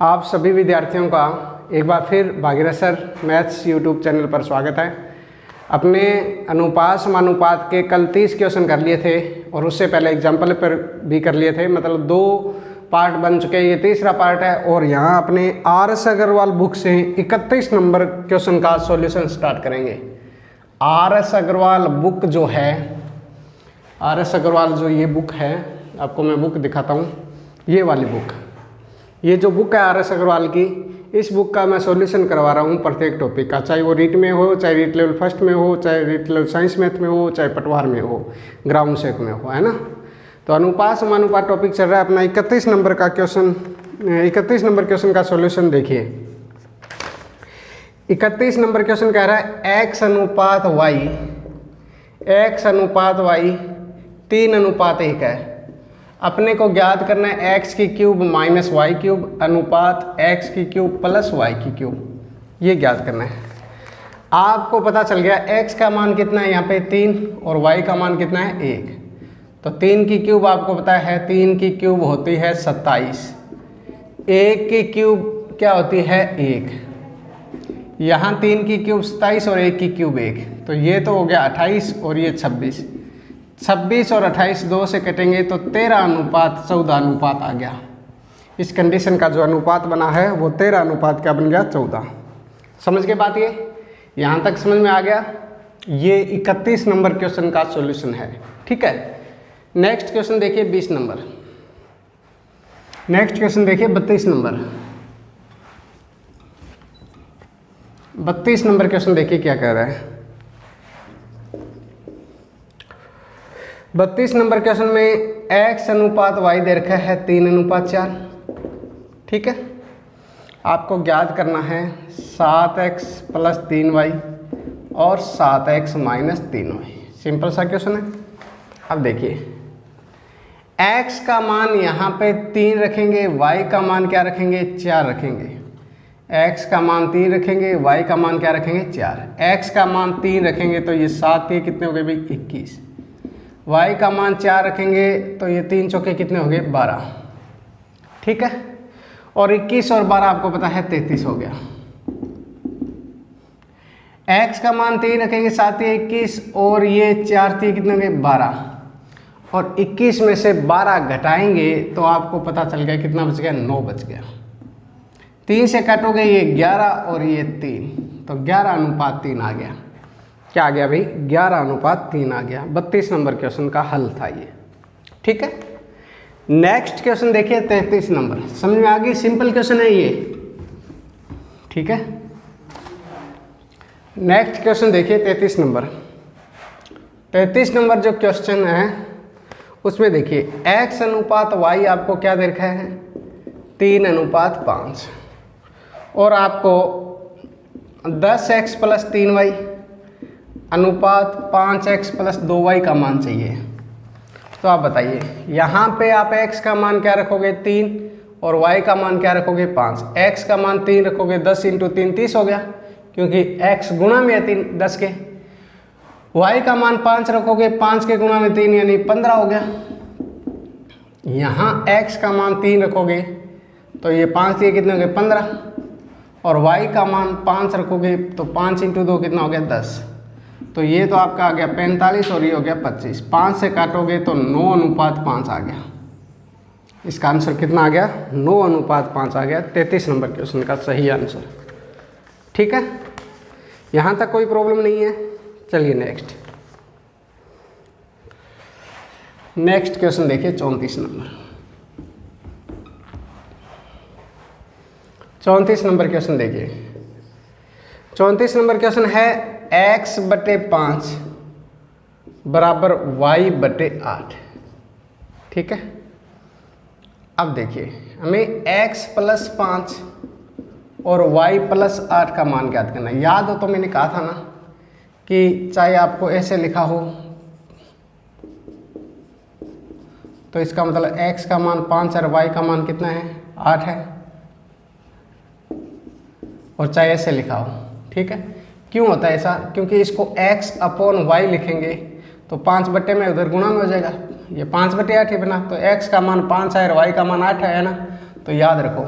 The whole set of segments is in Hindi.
आप सभी विद्यार्थियों का एक बार फिर Bhagirath sir maths YouTube channel पर स्वागत है। अपने अनुपात समानुपात के कल 30 क्वेश्चन कर लिए थे और उससे पहले एग्जाम्पल पर भी कर लिए थे, मतलब 2 पार्ट बन चुके हैं, ये तीसरा पार्ट है। और यहाँ अपने RS अग्रवाल बुक से 31 नंबर क्वेश्चन का सॉल्यूशन स्टार्ट करेंगे। RS अग्रवाल बुक जो है, RS अग्रवाल जो ये बुक है, आपको मैं बुक दिखाता हूँ, ये वाली बुक, ये जो बुक है RS अग्रवाल की, इस बुक का मैं सॉल्यूशन करवा रहा हूँ प्रत्येक टॉपिक का, चाहे वो रीट में हो, चाहे रीट लेवल फर्स्ट में हो, चाहे रीट लेवल साइंस मैथ में हो, चाहे पटवार में हो, ग्राउंड सेक में हो, है ना। तो अनुपात समानुपात टॉपिक चल रहा है अपना 31 नंबर का क्वेश्चन। 31 नंबर क्वेश्चन का सॉल्यूशन देखिए। 31 नंबर क्वेश्चन कह रहा है x अनुपात y 3:1 है। अपने को ज्ञात करना है x की क्यूब माइनस वाई क्यूब अनुपात x की क्यूब प्लस वाई की क्यूब, ये ज्ञात करना है। आपको पता चल गया x का मान कितना है, यहाँ पे 3 और y का मान कितना है 1। तो 3 की क्यूब आपको पता है, 3 की क्यूब होती है 27, 1 की क्यूब क्या होती है 1। यहाँ 3 की क्यूब 27 और 1 की क्यूब 1, तो ये तो हो गया 28 और ये 26। 26 और 28 2 से कटेंगे तो 13:14 आ गया। इस कंडीशन का जो अनुपात बना है वो 13 क्या बन गया 14। समझ के बात, ये यहाँ तक समझ में आ गया। ये 31 नंबर क्वेश्चन का सॉल्यूशन है, ठीक है। नेक्स्ट क्वेश्चन देखिए 20 नंबर। नेक्स्ट क्वेश्चन देखिए 32 नंबर। 32 नंबर क्वेश्चन देखिए क्या कह रहा है। 32 नंबर क्वेश्चन में x अनुपात y दे रखा है 3:4, ठीक है। आपको ज्ञात करना है 7x प्लस 3y और 7x माइनस 3y। सिंपल सा क्वेश्चन है। अब देखिए, x का मान यहाँ पे 3 रखेंगे, y का मान क्या रखेंगे 4 रखेंगे। x का मान 3 रखेंगे, y का मान क्या रखेंगे 4। x का मान 3 रखेंगे तो ये 7 के कितने हो गए भाई 21। y का मान 4 रखेंगे तो ये 3 चौके कितने हो गए 12, ठीक है। और 21 और 12 आपको पता है 33 हो गया। x का मान 3 रखेंगे, 7 या 21 और ये 4 3 कितने हो गए 12, और 21 में से 12 घटाएंगे तो आपको पता चल गया कितना बच गया 9 बच गया। 3 से काटोगे ये 11 और ये 3, तो 11:3 आ गया। क्या आ गया भाई 11:3 आ गया। 32 नंबर क्वेश्चन का हल था ये, ठीक है। नेक्स्ट क्वेश्चन देखिए 33 नंबर। समझ में आ गई, सिंपल क्वेश्चन है ये, ठीक है। नेक्स्ट क्वेश्चन देखिए 33 नंबर। 33 नंबर जो क्वेश्चन है उसमें देखिए x अनुपात y आपको क्या दे रखा है 3:5 और आपको 10x प्लस 3y अनुपात 5x प्लस 2y का मान चाहिए। तो आप बताइए, यहाँ पे आप x का मान क्या रखोगे 3 और y का मान क्या रखोगे 5। x का मान 3 रखोगे, 10 × 3 30 हो गया, क्योंकि x गुणा में है 3 10 के। y का मान 5 रखोगे, 5 के गुणा में 3 यानी 15 हो गया। यहाँ x का मान 3 रखोगे तो ये 5 दिए कितने हो गए 15, और y का मान 5 रखोगे तो 5 × 2 कितना हो गया 10, तो ये तो आपका आ गया 45 और ये हो गया 25। 5 से काटोगे तो 9:5 आ गया। इसका आंसर कितना आ गया 9:5 आ गया। 33 नंबर क्वेश्चन का सही आंसर, ठीक है। यहाँ तक कोई प्रॉब्लम नहीं है। चलिए नेक्स्ट क्वेश्चन देखिए 34 नंबर। 34 नंबर क्वेश्चन देखिए। 34 नंबर क्वेश्चन है x/5 बराबर y/8, ठीक है। अब देखिए, हमें x प्लस 5 और y प्लस 8 का मान ज्ञात करना है। याद हो तो मैंने कहा था ना कि चाहे आपको ऐसे लिखा हो तो इसका मतलब x का मान 5 और y का मान कितना है 8 है, और चाहे ऐसे लिखा हो, ठीक है। क्यों होता है ऐसा, क्योंकि इसको x/y लिखेंगे तो 5 में उधर गुणा में हो जाएगा, ये 5/8 ही बना, तो x का मान 5 है और y का मान 8 है ना। तो याद रखो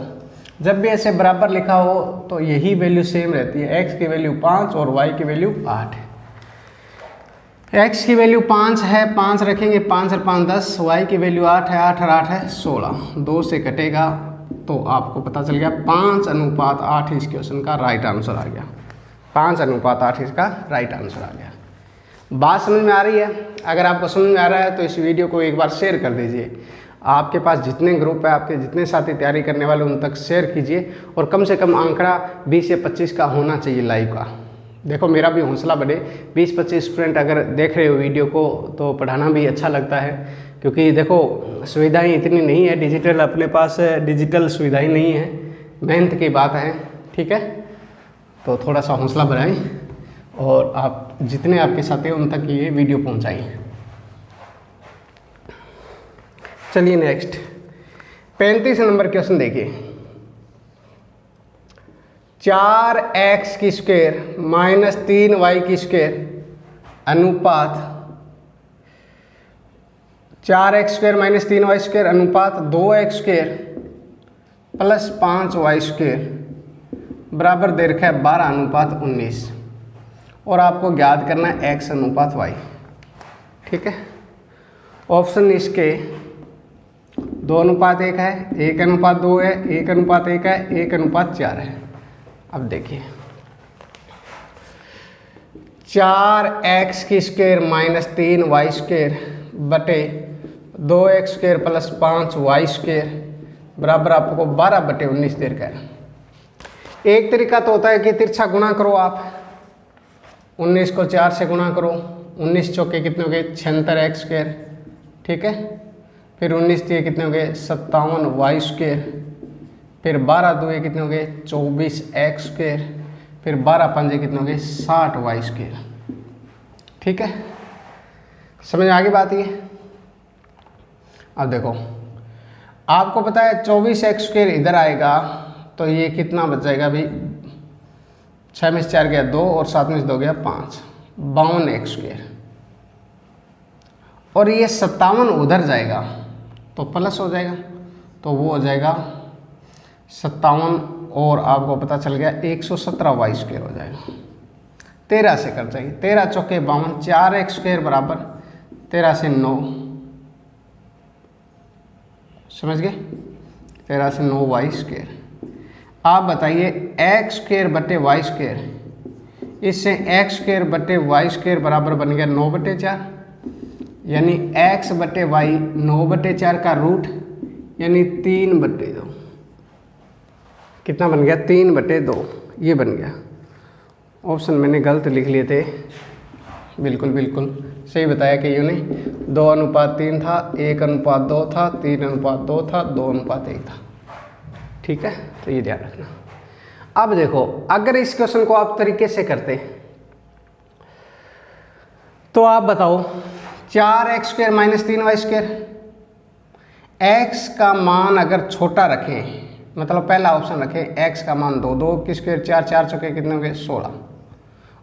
जब भी ऐसे बराबर लिखा हो तो यही वैल्यू सेम रहती है, x की वैल्यू 5 और y की वैल्यू 8 है। x की वैल्यू 5 है, 5 रखेंगे, 5 और 5 10, y की वैल्यू 8 है, 8 और 8 है 16, 2 से कटेगा तो आपको पता चल गया 5:8 इस क्वेश्चन का राइट आंसर आ गया। 5:8 इसका राइट आंसर आ गया। बात समझ में आ रही है? अगर आपको समझ में आ रहा है तो इस वीडियो को एक बार शेयर कर दीजिए। आपके पास जितने ग्रुप है, आपके जितने साथी तैयारी करने वाले, उन तक शेयर कीजिए और कम से कम आंकड़ा 20 या 25 का होना चाहिए लाइव का। देखो मेरा भी हौसला बढ़े, 20-25 स्टूडेंट अगर देख रहे हो वीडियो को तो पढ़ाना भी अच्छा लगता है, क्योंकि देखो सुविधाएं इतनी नहीं है, डिजिटल अपने पास डिजिटल सुविधाएं नहीं है, मेहनत की बात है, ठीक है। तो थोड़ा सा हौसला बढ़ाएं और आप जितने आपके साथी हैं उन तक ये वीडियो पहुंचाएं। चलिए नेक्स्ट 35 नंबर क्वेश्चन देखिए। 4x की स्क्वायर माइनस 3y की स्क्वायर अनुपात 4x square minus 3y square अनुपात 2x square plus 5y square बराबर दे रखा है 12:19 और आपको ज्ञात करना है x अनुपात y, ठीक है। ऑप्शन इसके 2:1 है, 1:2 है, 1:1 है, 1:4 है। अब देखिए 4x की स्क्वायर माइनस 3y स्क्वायर बटे 2x square plus 5y square बराबर आपको 12/19 दे रखा है। एक तरीका तो होता है कि तिरछा गुणा करो आप, 19 को 4 से गुणा करो, 19 चौके कितने हो गए 76x स्क्वायर, ठीक है। फिर 19 दिए कितने हो गए 57y स्क्वायर, फिर 12 दुए कितने हो गए 24x स्क्वायर, फिर 12 पंजे कितने हो गए 60y स्क्वायर, ठीक है। समझ में आ गई बात ये? अब देखो आपको पता है 24x स्क्वायर इधर आएगा तो ये कितना बच जाएगा भाई, 6 में से 4 गया 2 और 7 में से 2 गया 5, 52x स्क्वायर। और ये 57 उधर जाएगा तो प्लस हो जाएगा, तो वो हो जाएगा 57 और आपको पता चल गया 117y स्क्वायर हो जाएगा। 13 से कर जाएगी, 13 चौके 52, 4x स्क्वायर बराबर 13 से 9, समझ गए, 13 से 9y स्क्वायर। आप बताइए x स्क्वायर बटे y स्क्वायर, इससे x स्क्वायर बटे y स्क्वायर बराबर बन गया 9/4, यानी x बटे y 9/4 का रूट यानी 3/2। कितना बन गया 3/2, ये बन गया। ऑप्शन मैंने गलत लिख लिए थे, बिल्कुल सही बताया कि यूँ नहीं, 2:3 था, 1:2 था, 3:2 था, 2:1 था, ठीक है। तो ये ध्यान रखना। अब देखो अगर इस क्वेश्चन को आप तरीके से करते तो आप बताओ 4x square minus 3y square, x का मान अगर छोटा रखें, मतलब पहला ऑप्शन रखें x का मान 2, 2 की स्क्वायर 4, 4 चौके कितने हो गए 16,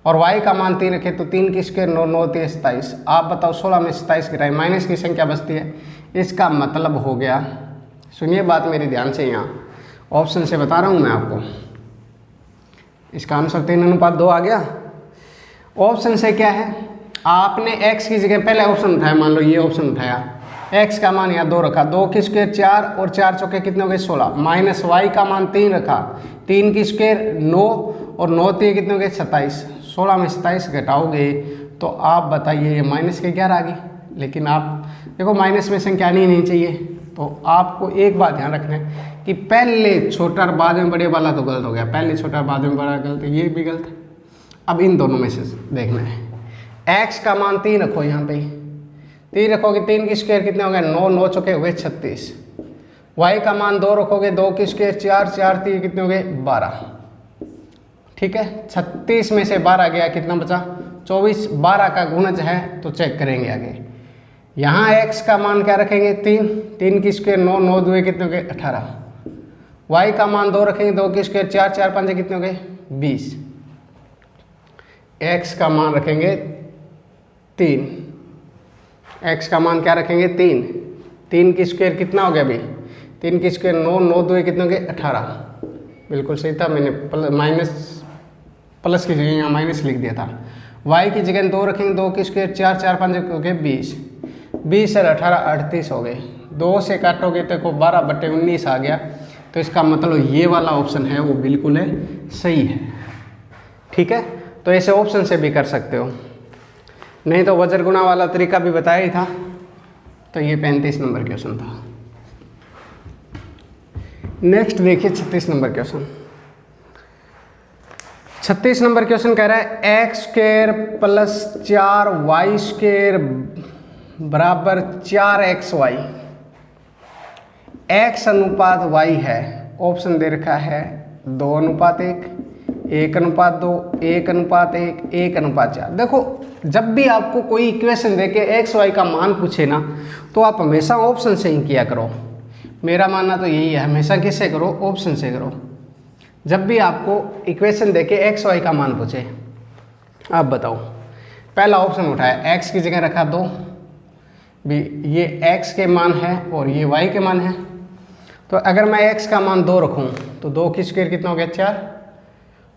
और y का मान 3 रखें तो 3 की स्क्वायर 9, 9 3 27। आप बताओ 16 में 27 गिराए, माइनस की संख्या बचती है, इसका मतलब हो गया, सुनिए बात मेरी ध्यान से, यहाँ ऑप्शन से बता रहा हूँ मैं आपको, इसका आंसर 3:2 आ गया। ऑप्शन से क्या है, आपने x की जगह पहले ऑप्शन उठाया, मान लो ये ऑप्शन उठाया, x का मान यहाँ 2 रखा, 2 की स्क्वायर 4 और 4 चौके कितने हो गए 16, माइनस y का मान 3 रखा, 3 की स्क्वायर 9 और 9 3 कितने हो गए 27, 16 में 27 घटाओगे तो आप बताइए ये माइनस के 11 आ गई। लेकिन आप देखो माइनस में संख्या नहीं चाहिए, तो आपको एक बात ध्यान रखना है कि पहले छोटा और बाद में बड़े वाला तो गलत हो गया, पहले छोटा बाद में बड़ा गलत, ये भी गलत है। अब इन दोनों में से देखना है, x का मान 3 रखो, यहाँ पे 3 रखोगे, 3 की स्क्वायर कितने हो गए 9, 9 चौके हुए 36, y का मान 2 रखोगे, 2 की स्क्वायर 4, 4 3 कितने हो गए 12, ठीक है। 36 में से 12 गया, कितना बचा 24, 12 का गुणज है तो चेक करेंगे आगे। यहाँ x का मान क्या रखेंगे 3, 3 की स्क्वायर 9, 9 2 कितने हो गए 18, y का मान 2 रखेंगे, 2 की स्क्वायर 4, 4 5 कितने हो गए 20, x का मान रखेंगे 3, x का मान क्या रखेंगे 3, 3 की स्क्वायर कितना हो गया भाई, 3 की स्क्वायर 9, 9 2 कितने हो गए 18, बिल्कुल सही था, मैंने माइनस प्लस की जगह यहाँ माइनस लिख दिया था। y की जगह 2 रखेंगे, 2 की स्क्वायर 4, 4 5 हो गए 20, 20 और 18 38 हो गए। 2 से काटोगे तो को 12/19 आ गया। तो इसका मतलब ये वाला ऑप्शन है वो बिल्कुल है सही है। ठीक है, तो ऐसे ऑप्शन से भी कर सकते हो, नहीं तो वज्र गुणा वाला तरीका भी बताया ही था। तो ये 35 नंबर क्वेश्चन था। नेक्स्ट देखिए 36 नंबर क्वेश्चन। 36 नंबर क्वेश्चन कह रहा है x square plus 4y square बराबर 4xy, x अनुपात y है। ऑप्शन दे रखा है 2:1, 1:2, 1:1, 1:4। देखो जब भी आपको कोई इक्वेशन देके एक्स वाई का मान पूछे ना, तो आप हमेशा ऑप्शन से ही किया करो। मेरा मानना तो यही है, हमेशा किससे करो, ऑप्शन से करो। जब भी आपको इक्वेशन देके एक्स वाई का मान पूछे, आप बताओ। पहला ऑप्शन उठाया, एक्स की जगह रखा 2, भी ये एक्स के मान है और ये वाई के मान है। तो अगर मैं एक्स का मान 2 रखूँ तो 2 की स्क्वायर कितना हो गया 4,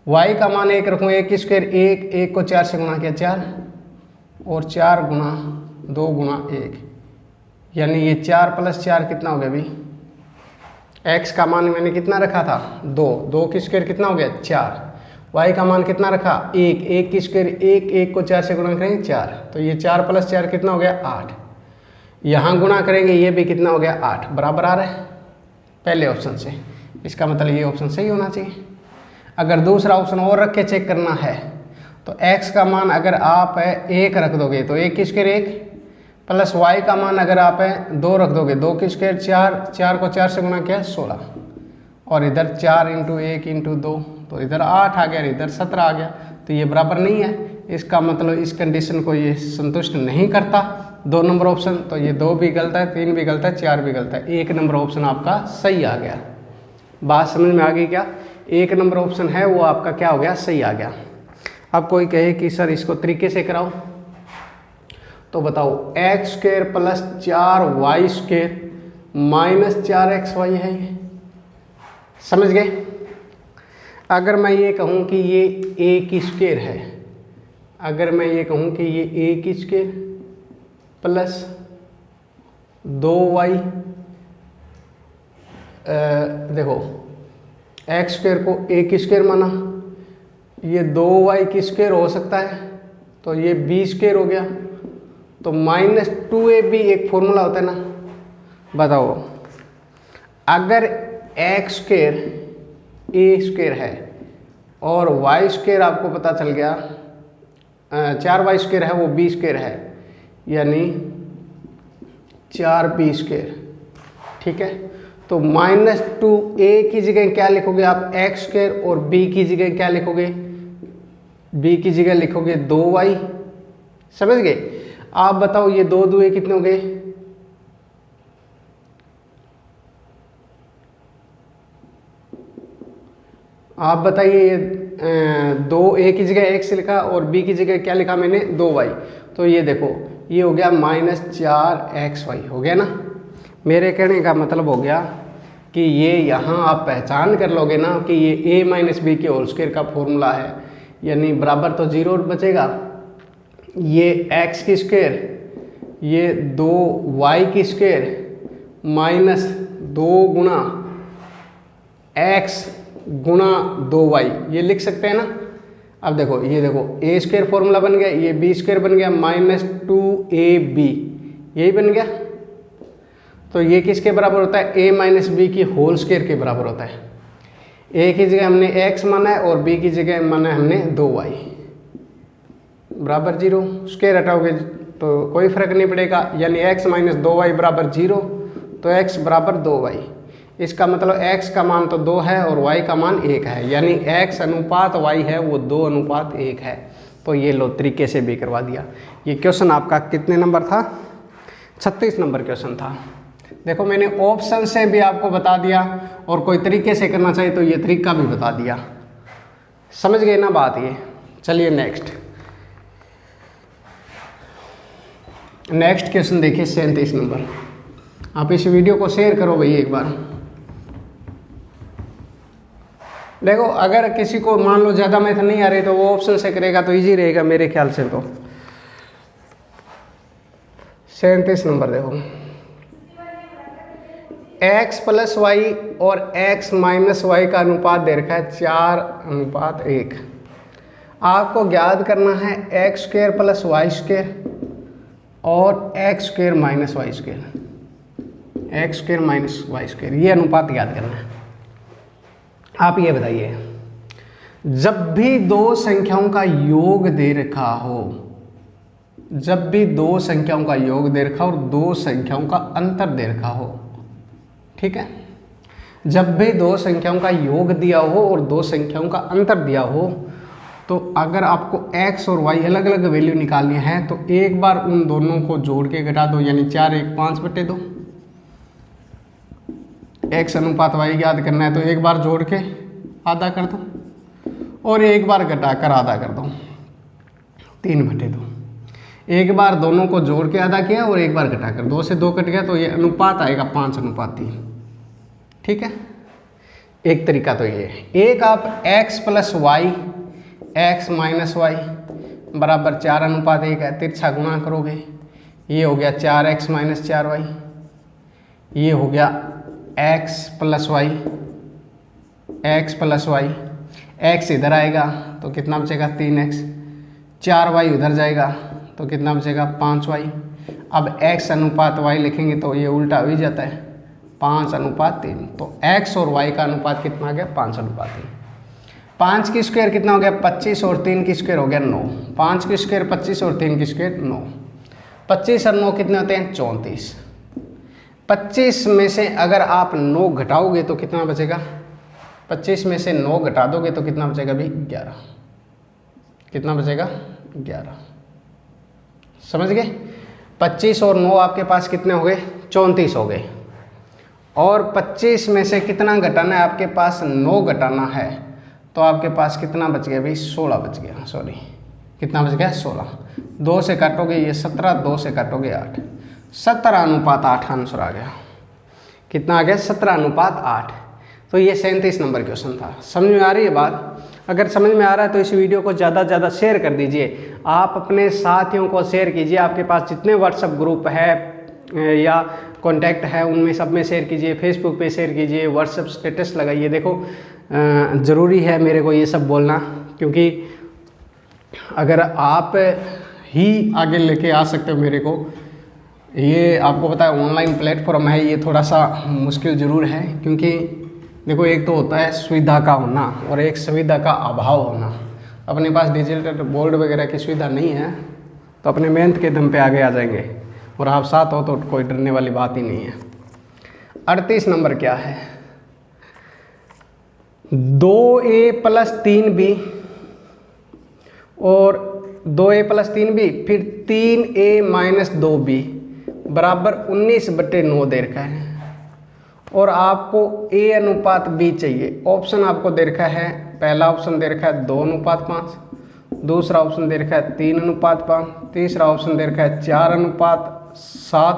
वाई का मान 1 रखूँ, 1 की स्क्वायर 1, 1 को 4 से गुणा किया 4, और 4 गुणा 2 गुणा 1, यानी ये 4 + 4 कितना हो गया भाई। x का मान मैंने कितना रखा था 2, 2 की स्क्वायर कितना हो गया 4, y का मान कितना रखा 1, 1 की स्क्वायर 1, 1 को 4 से गुणा करेंगे 4, तो ये 4 + 4 कितना हो गया 8। यहाँ गुणा करेंगे ये भी कितना हो गया 8, बराबर आ रहा है पहले ऑप्शन से। इसका मतलब ये ऑप्शन सही होना चाहिए। अगर दूसरा ऑप्शन और रख के चेक करना है तो x का मान अगर आप 1 रख दोगे तो 1 की स्क्वायर 1, प्लस y का मान अगर आप 2 रख दोगे, 2 की स्क्वायर 4, 4 को 4 से गुणा किया 16, और इधर 4 × 1 × 2, तो इधर 8 आ गया, इधर 17 आ गया। तो ये बराबर नहीं है। इसका मतलब इस कंडीशन को ये संतुष्ट नहीं करता 2 नंबर ऑप्शन। तो ये 2 भी गलत है, 3 भी गलत है, 4 भी गलत है। 1 नंबर ऑप्शन आपका सही आ गया। बात समझ में आ गई क्या? 1 नंबर ऑप्शन है वो आपका क्या हो गया, सही आ गया। अब कोई कहे कि सर इसको तरीके से कराओ, तो बताओ x square plus 4y square minus 4xy है ये, समझ गए? अगर मैं ये कहूँ कि ये a की स्क्वायर है, अगर मैं ये कहूँ कि ये a की स्क्वायर प्लस 2y, देखो x स्क्वायर को a की स्क्वायर माना, ये 2y की स्क्वायर हो सकता है, तो ये b स्क्वायर हो गया, तो -2ab एक फॉर्मूला होता है ना। बताओ अगर x स्क्वायर a स्क्वायर है और y स्क्वायर आपको पता चल गया 4y स्क्वायर है वो b स्क्वायर है, यानी 4b स्क्वायर, ठीक है। तो -2a की जगह क्या लिखोगे आप, x स्क्वायर, और b की जगह क्या लिखोगे, b की जगह लिखोगे 2y, समझ गए? आप बताओ ये 2 दूए कितने हो गए, आप बताइए। ये 2a की जगह x लिखा और b की जगह क्या लिखा मैंने 2y, तो ये देखो ये हो गया -4xy हो गया ना। मेरे कहने का मतलब हो गया कि ये यहाँ आप पहचान कर लोगे ना कि ये a - b के होल स्क्वायर का फॉर्मूला है, यानी बराबर तो 0 बचेगा। ये x की स्क्वायर, ये 2y की स्क्वायर -2 गुणा x गुणा 2y, ये लिख सकते हैं ना। अब देखो ये देखो a स्क्वायर फॉर्मूला बन गया, ये b स्क्वायर बन गया, -2ab यही बन गया। तो ये किसके बराबर होता है, a - b की होल स्क्वायर के बराबर होता है। a की जगह हमने x माना है और b की जगह माना है हमने 2y, बराबर 0। स्क्वायर हटाओगे तो कोई फर्क नहीं पड़ेगा, यानी x - 2y बराबर 0, तो x बराबर 2y। इसका मतलब x का मान तो 2 है और y का मान 1 है, यानी x अनुपात y है वो 2:1 है। तो ये लो तरीके से भी करवा दिया। ये क्वेश्चन आपका कितने नंबर था, 36 नंबर क्वेश्चन था। देखो मैंने ऑप्शन से भी आपको बता दिया और कोई तरीके से करना चाहिए तो ये तरीका भी बता दिया, समझ गए ना बात ये। चलिए नेक्स्ट क्वेश्चन देखिए 37 नंबर। आप इस वीडियो को शेयर करो भाई एक बार। देखो अगर किसी को मान लो ज़्यादा मैथ नहीं आ रही तो वो ऑप्शन से करेगा तो इजी रहेगा मेरे ख्याल से। तो 37 नंबर देखो, x प्लस वाई और x माइनस वाई का अनुपात दे रखा है 4:1। आपको ज्ञात करना है x square plus y square और x square minus y square, x square minus y square, ये अनुपात याद करना है। आप ये बताइए, जब भी दो संख्याओं का योग दे रखा हो, जब भी दो संख्याओं का योग दे रखा हो और दो संख्याओं का अंतर दे रखा हो, ठीक है, जब भी दो संख्याओं का योग दिया हो और दो संख्याओं का अंतर दिया हो, तो अगर आपको x और y अलग अलग वैल्यू निकालनी है तो एक बार उन दोनों को जोड़ के घटा दो, यानी 4 1 5/2। x अनुपात y याद करना है तो एक बार जोड़ के आधा कर दो और एक बार घटाकर आधा कर दो, 3/2। एक बार दोनों को जोड़ के आधा किया और एक बार घटाकर, 2 से 2 कट गया तो ये अनुपात आएगा 5:3। ठीक है, एक तरीका तो ये है। एक आप x plus y x minus y बराबर 4:1 है, तिरछा गुणा करोगे, ये हो गया 4x माइनस 4y, ये हो गया x plus y, x plus y, x इधर आएगा तो कितना बचेगा 3x, 4y उधर जाएगा तो कितना बचेगा 5y। अब x अनुपात y लिखेंगे तो ये उल्टा हो ही जाता है, 5:3। तो x और y का अनुपात कितना आ गया 5:3। 5 की स्क्वायर कितना हो गया 25 और 3 की स्क्वायर हो गया 9। 5 की स्क्वायर 25 और 3 की स्क्वायर 9। 25 और 9 कितने होते हैं 34। 25 में से अगर आप 9 घटाओगे तो कितना बचेगा, 25 में से 9 घटा दोगे तो कितना बचेगा भी 11। कितना बचेगा 11। समझ गए। 25 और 9 आपके पास कितने हो गए 34 हो गए। और 25 में से कितना घटाना है आपके पास 9 घटाना है, तो आपके पास कितना बच गया भाई 16 बच गया। सॉरी कितना बच गया 16। 2 से काटोगे ये 17, 2 से काटोगे 8, 17:8 आंसर आ गया। कितना आ गया 17:8। तो ये 37 नंबर क्वेश्चन था। समझ में आ रही है बात? अगर समझ में आ रहा है तो इस वीडियो को ज़्यादा से ज़्यादा शेयर कर दीजिए। आप अपने साथियों को शेयर कीजिए, आपके पास जितने व्हाट्सएप ग्रुप है या कॉन्टैक्ट है उनमें सब में शेयर कीजिए, फेसबुक पे शेयर कीजिए, व्हाट्सएप स्टेटस लगाइए। देखो ज़रूरी है मेरे को ये सब बोलना, क्योंकि अगर आप ही आगे लेके आ सकते हो मेरे को, ये आपको पता है ऑनलाइन प्लेटफॉर्म है, ये थोड़ा सा मुश्किल ज़रूर है। क्योंकि देखो एक तो होता है सुविधा का होना और एक सुविधा का अभाव होना। अपने पास डिजिटल बोर्ड वगैरह की सुविधा नहीं है तो अपने मेहनत के दम पे आगे आ जाएंगे, और आप साथ हो तो कोई डरने वाली बात ही नहीं है। 38 नंबर क्या है, 2a प्लस 3b और 2a प्लस 3b फिर 3a माइनस 2b बराबर 19/9 दे रखा है, और आपको a अनुपात b चाहिए। ऑप्शन आपको दे रखा है, पहला ऑप्शन दे रखा है 2:5, दूसरा ऑप्शन दे रखा है 3:5, तीसरा ऑप्शन दे रखा है 4:7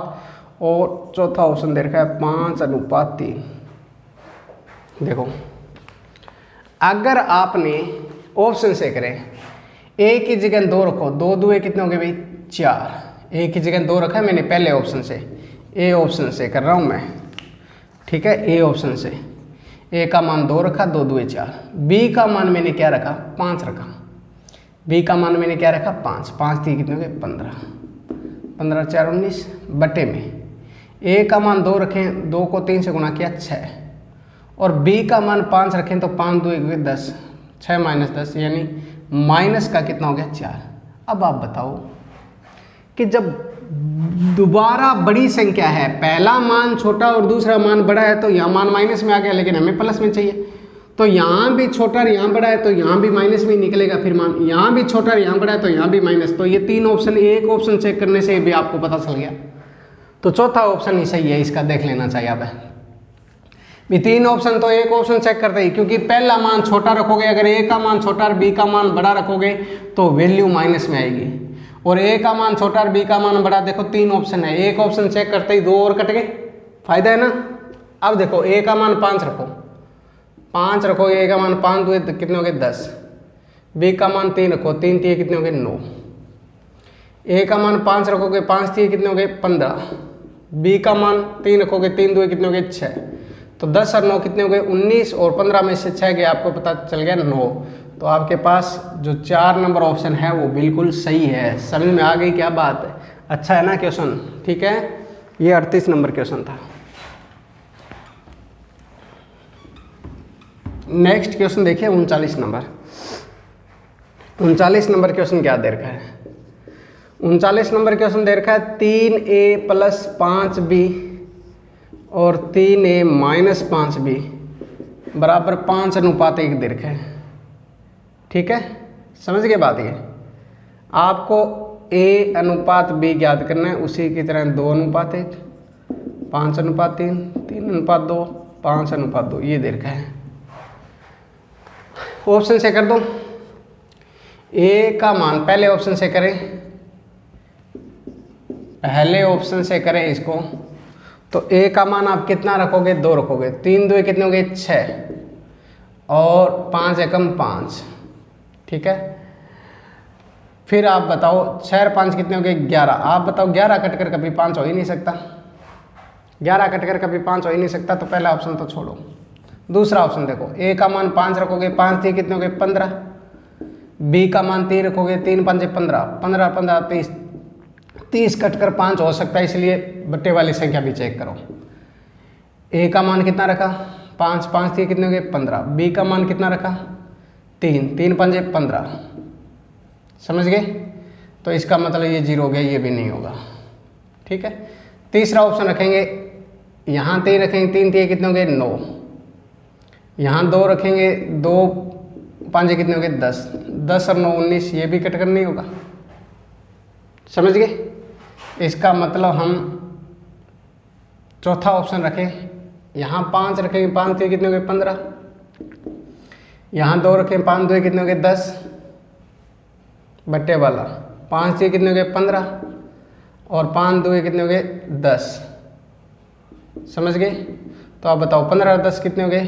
और चौथा ऑप्शन दे रखा है 5:3। देखो अगर आपने ऑप्शन से करें, a की जगह 2 रखो, 2 2 कितने हो गए भाई 4, a की जगह 2 रखा है मैंने पहले ऑप्शन से, a ऑप्शन से कर रहा हूँ मैं, ठीक है। a ऑप्शन से a का मान 2 रखा, 2 2 4। b का मान मैंने क्या रखा 5 रखा, b का मान मैंने क्या रखा 5, 5 थी कितने हो गए 15, 15 4 19 बटे में a का मान 2 रखें, 2 को 3 से गुणा किया 6, और b का मान 5 रखें तो 5 2 1 10, 6 माइनस 10 यानी माइनस का कितना हो गया 4। अब आप बताओ कि जब दोबारा बड़ी संख्या है, पहला मान छोटा और दूसरा मान बड़ा है तो यहाँ मान माइनस में आ गया, लेकिन हमें प्लस में चाहिए, तो यहाँ भी छोटा और यहाँ बड़ा है तो यहाँ भी माइनस में निकलेगा, फिर मान यहाँ भी छोटा और यहाँ बड़ा है तो यहाँ भी माइनस। तो ये 3 ऑप्शन, एक ऑप्शन चेक करने से भी आपको पता चल गया, तो चौथा ऑप्शन ही सही है, इसका देख लेना चाहिए आप। भी 3 ऑप्शन तो एक ऑप्शन चेक करते ही, क्योंकि पहला मान छोटा रखोगे, अगर a का मान छोटा और b का मान बड़ा रखोगे तो वैल्यू माइनस में आएगी, और a का मान छोटा और b का मान बड़ा। देखो 3 ऑप्शन है, एक ऑप्शन चेक करते ही 2 और कट गए, फायदा है ना। अब देखो a का मान 5 रखो, 5 रखोगे, ए का मान 5 दुए कितने हो गए 10, बी का मान 3 रखो, 3 तिये कितने हो गए 9, ए का मान 5 रखोगे, 5 तिये कितने हो गए 15, बी का मान 3 रखोगे, 3 दुए कितने हो गए 6, तो 10 और 9 कितने हो गए 19, और 15 में से 6 गया आपको पता चल गया 9। तो आपके पास जो 4 नंबर ऑप्शन है वो बिल्कुल सही है। समझ में आ गई क्या बात है? अच्छा है ना क्वेश्चन? ठीक है, ये 38 नंबर क्वेश्चन था। नेक्स्ट क्वेश्चन देखिए 39 नंबर। 39 नंबर क्वेश्चन क्या दे रखा है? 39 नंबर क्वेश्चन दे रखा है 3a + 5b और 3a - 5b बराबर 5:1 दे रखा है। ठीक है, समझ गए बात? ये आपको a अनुपात b ज्ञात करना है, उसी की तरह 2:1, 5:3, 3:2, 5:2 ये दे रखा है। ऑप्शन से कर दो। a का मान पहले ऑप्शन से करें, पहले ऑप्शन से करें इसको, तो a का मान आप कितना रखोगे? 2 रखोगे, 3 दुए कितने हो गए 6 और 5 एकम 5। ठीक है, फिर आप बताओ 6 और 5 कितने हो गए 11। आप बताओ 11 कटकर कभी 5 हो ही नहीं सकता, 11 कटकर कभी 5 हो ही नहीं सकता, तो पहला ऑप्शन तो छोड़ो। दूसरा ऑप्शन देखो, a का मान 5 रखोगे, 5 तिये कितने हो गए 15, b का मान 3 रखोगे, 3 × 5 = 15, 15 15 30, 30 कटकर 5 हो सकता है, इसलिए बट्टे वाली संख्या भी चेक करो। a का मान कितना रखा 5, 5 तिये कितने हो गए 15, b का मान कितना रखा 3, 3 × 5 = 15। समझ गए? तो इसका मतलब ये 0 हो गया, ये भी नहीं होगा। ठीक है, तीसरा ऑप्शन रखेंगे, यहाँ 3 रखेंगे, 3 तिये कितने हो गए 9, यहाँ 2 रखेंगे, 2 × 5 कितने हो गए 10, 10 और 9 19, ये भी कटकर नहीं होगा। समझ गए? इसका मतलब हम चौथा ऑप्शन रखें, यहाँ 5 रखेंगे, 5 तिये कितने हो गए 15, यहाँ 2 रखें, 5 दुए कितने हो गए 10, बट्टे वाला 5 तिये कितने हो गए 15 और 5 दुए कितने हो गए 10। समझ गए? तो आप बताओ 15 और 10 कितने हो गए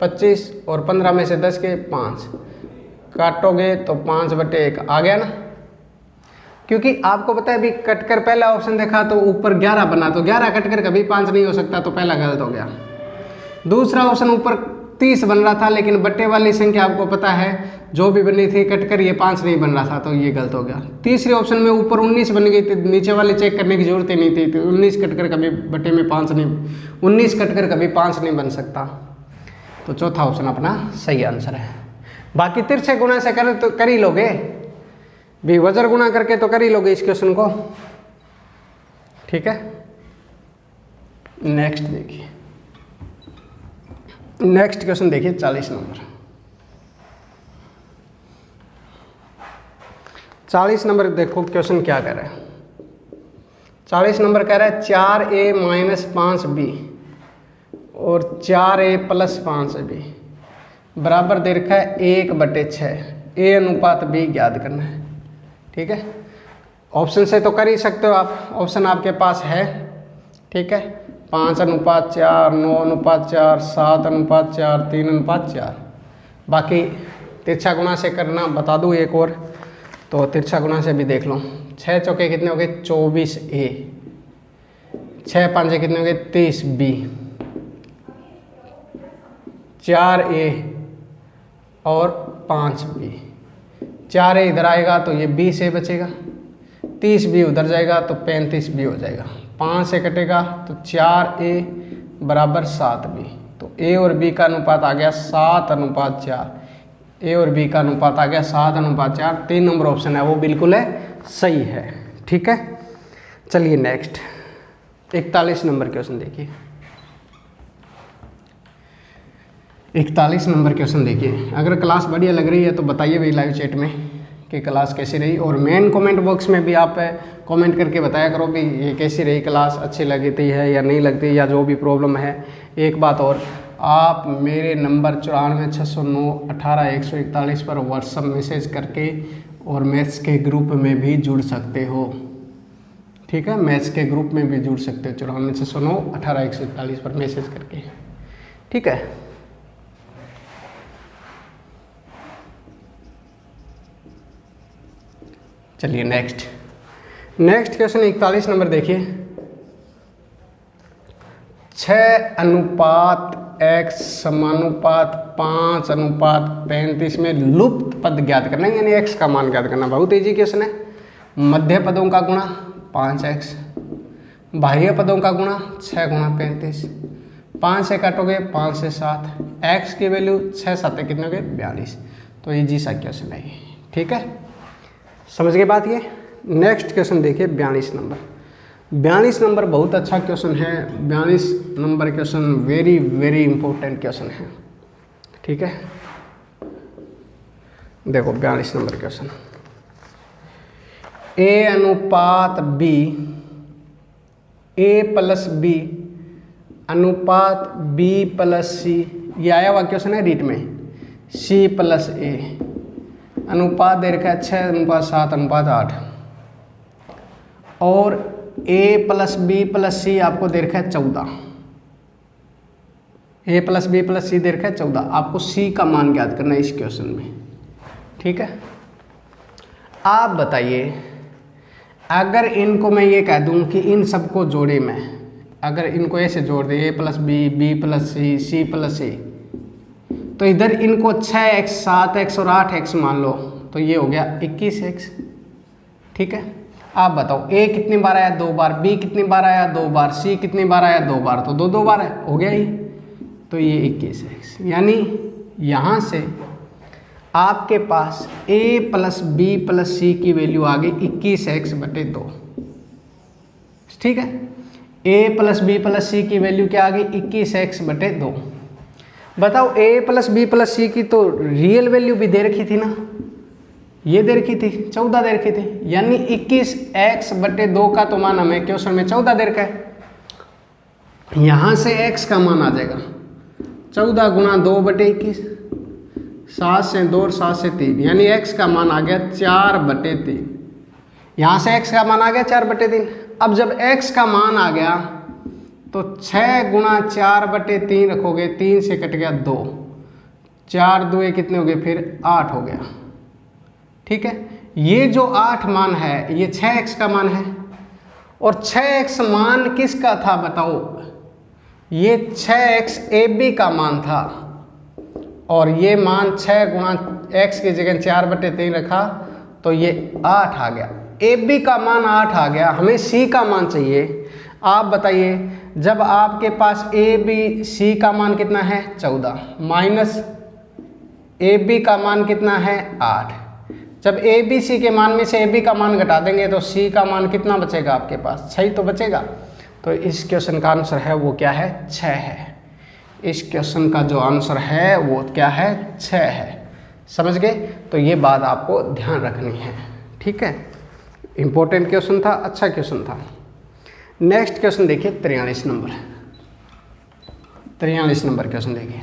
25, और 15 में से 10 के 5 काटोगे तो 5/1 आ गया ना। क्योंकि आपको पता है अभी कटकर पहला ऑप्शन देखा तो ऊपर 11 बना, तो 11 कटकर कभी 5 नहीं हो सकता, तो पहला गलत हो गया। दूसरा ऑप्शन ऊपर 30 बन रहा था, लेकिन बट्टे वाली संख्या आपको पता है जो भी बनी थी कटकर ये 5 नहीं बन रहा था, तो ये गलत हो गया। तीसरे ऑप्शन में ऊपर 19 बन गई थी, नीचे वाले चेक करने की जरूरत ही नहीं थी, तो 19 कटकर कभी बट्टे में 5 नहीं, 19 कटकर कभी 5 नहीं बन सकता, तो चौथा ऑप्शन अपना सही आंसर है। बाकी तिरछे गुणा से करें तो कर ही लोगे भी, वज्र गुणा करके तो कर ही लोगे इस क्वेश्चन को। ठीक है, नेक्स्ट देखिए, नेक्स्ट क्वेश्चन देखिए 40 नंबर। 40 नंबर देखो क्वेश्चन क्या कह रहा है। 40 नंबर कह रहा है 4a - 5b और 4a + 5b बराबर दे रखा है 1/6, a अनुपात b ज्ञात करना है। ठीक है, ऑप्शन से तो कर ही सकते हो आप, ऑप्शन आपके पास है। ठीक है, 5:4, 9:4, 7:4, 3:4। बाकी तिरछा गुणा से करना बता दूँ एक और, तो तिरछा गुणा से भी देख लो। 6 चौके कितने हो गए 24a, 6 5 कितने हो गए 30b, 4a और 5b। 4a इधर आएगा तो ये 20a बचेगा, 30b उधर जाएगा तो 35b हो जाएगा, 5 से कटेगा तो 4a = 7b। तो a और b का अनुपात आ गया 7:4, a और b का अनुपात आ गया 7:4। 3 नंबर ऑप्शन है वो बिल्कुल है सही है। ठीक है, चलिए नेक्स्ट 41 नंबर क्वेश्चन देखिए। 41 नंबर क्वेश्चन देखिए। अगर क्लास बढ़िया लग रही है तो बताइए भाई लाइव चैट में कि क्लास कैसी रही, और मेन कमेंट बॉक्स में भी आप कमेंट करके बताया करो भी ये कैसी रही क्लास, अच्छी लगती है या नहीं लगती, या जो भी प्रॉब्लम है। एक बात और, आप मेरे नंबर 94609141 पर व्हाट्सअप मैसेज करके और मैथ्स के ग्रुप में भी जुड़ सकते हो। ठीक है, मैथ्स के ग्रुप में भी जुड़ सकते हो 94609141 पर मैसेज करके। ठीक है, चलिए नेक्स्ट क्वेश्चन 41 नंबर देखिए। 6:x समानुपात 5:35 में लुप्त पद ज्ञात करना है, यानी x का मान ज्ञात करना। बहुत इजी क्वेश्चन है। मध्य पदों का गुणा 5x, बाह्य पदों का गुणा 6 × 35, 5 से काटोगे 5 से 7, x की वैल्यू 6 7 कितने हो गए 42। तो इजी सा क्वेश्चन है ये, ठीक है, समझ गए बात ये। नेक्स्ट क्वेश्चन देखिए 42 नंबर। 42 नंबर बहुत अच्छा क्वेश्चन है। 42 number question very very important question है, ठीक है। देखो 42 नंबर क्वेश्चन, A/B, A+B अनुपात B+C, ये आया हुआ क्वेश्चन है रीट में। C+A अनुपात दे रखा है 6:7:8 और A+B+C आपको दे रखा है 14। A+B+C दे रखा है 14। आपको C का मान ज्ञात करना है इस क्वेश्चन में, ठीक है। आप बताइए, अगर इनको मैं ये कह दूं कि इन सबको जोड़े मैं, अगर इनको ऐसे जोड़ दे A+B, B+C, C+A, तो इधर इनको 6x 7x और 8x मान लो, तो ये हो गया 21x, ठीक है। आप बताओ A कितनी बार आया 2 बार, B कितनी बार आया 2 बार, C कितनी बार आया 2 बार, तो 2 बार है, हो गया ही। तो ये 21x, यानी यहाँ से आपके पास A+B+C की वैल्यू आ गई 21x/2, ठीक है। A+B+C की वैल्यू क्या आ गई 21x/2। बताओ A+B+C की तो रियल वैल्यू भी दे रखी थी ना, ये दे रखी थी 14 दे रखी थी, यानी 21x/2 का तो मान हमें क्वेश्चन में 14 दे रखा है। यहाँ से x का मान आ जाएगा 14 × 2/21, 7 से 2 और 7 से 3, यानी x का मान आ गया 4/3। यहाँ से x का मान आ गया 4/3। अब जब x का मान आ गया तो 6 × 4/3 रखोगे, 3 से कट गया 2, 4 2 कितने हो गए, फिर 8 हो गया, ठीक है। ये जो 8 मान है ये 6x का मान है, और 6x मान किसका था बताओ, ये 6x AB का मान था, और ये मान 6 × x की जगह 4/3 रखा, तो ये 8 आ गया। AB का मान 8 आ गया, हमें C का मान चाहिए। आप बताइए, जब आपके पास ABC का मान कितना है 14, माइनस AB का मान कितना है 8, जब ABC के मान में से AB का मान घटा देंगे तो C का मान कितना बचेगा आपके पास, 6 तो बचेगा। तो इस क्वेश्चन का आंसर है वो क्या है 6 है। इस क्वेश्चन का जो आंसर है वो क्या है 6 है, समझ गए। तो ये बात आपको ध्यान रखनी है, ठीक है। इंपॉर्टेंट क्वेश्चन था, अच्छा क्वेश्चन था। नेक्स्ट क्वेश्चन देखिए 43 नंबर। 43 नंबर क्वेश्चन देखिए।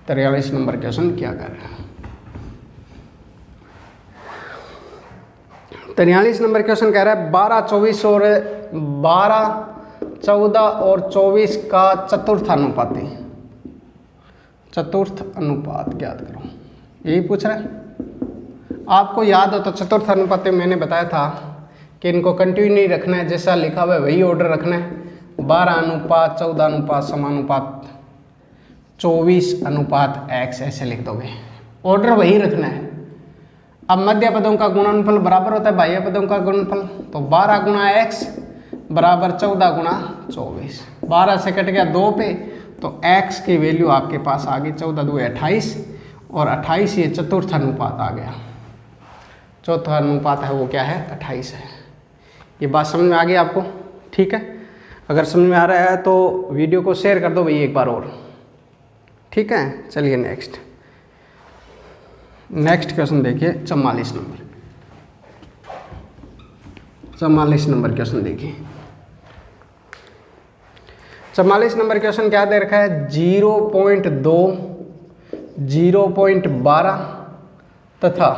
43 नंबर क्वेश्चन क्या कर रहा है। 43 नंबर क्वेश्चन कह रहा है 12 24 और 12 14 और 24 का चतुर्थ अनुपाती, चतुर्थ अनुपात ज्ञात करो, यही पूछ रहा है। आपको याद हो तो चतुर्थ अनुपात मैंने बताया था कि इनको कंटिन्यू नहीं रखना है, जैसा लिखा हुआ है वही ऑर्डर रखना है। 12 अनुपात 14 अनुपात समानुपात 24:x ऐसे लिख दोगे, ऑर्डर वही रखना है। अब मध्य पदों का गुणनफल बराबर होता है बाह्य पदों का गुणनफल, तो 12 × x बराबर 14 × 24, 12 से कट गया 2 पे, तो x की वैल्यू आपके पास आ गई 14 2 28, और 28 ये चतुर्थ अनुपात आ गया। चौथा अनुपात है वो क्या है 28 है। ये बात समझ में आ गई आपको, ठीक है। अगर समझ में आ रहा है तो वीडियो को शेयर कर दो भाई एक बार और, ठीक है। चलिए नेक्स्ट क्वेश्चन देखिए 44 नंबर। 44 नंबर क्वेश्चन देखिए। 44 नंबर क्वेश्चन क्या दे रखा है 0.2, 0.12 तथा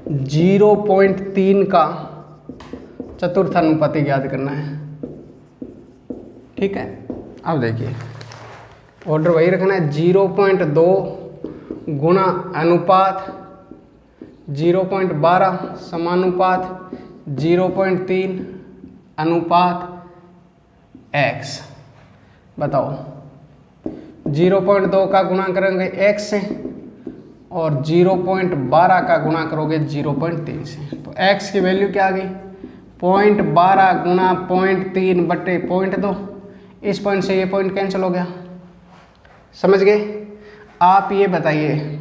0.3 का चतुर्थ अनुपाती ज्ञात करना है, ठीक है। अब देखिए ऑर्डर वही रखना है 0.2 गुणा अनुपात 0.12 समानुपात 0.3 अनुपात x। बताओ 0.2 का गुणा करेंगे x से और 0.12 का गुणा करोगे 0.3 से, तो x की वैल्यू क्या आ गई 0.12 गुणा 0.3 बटे 0.2। इस पॉइंट से ये पॉइंट कैंसिल हो गया, समझ गए। आप ये बताइए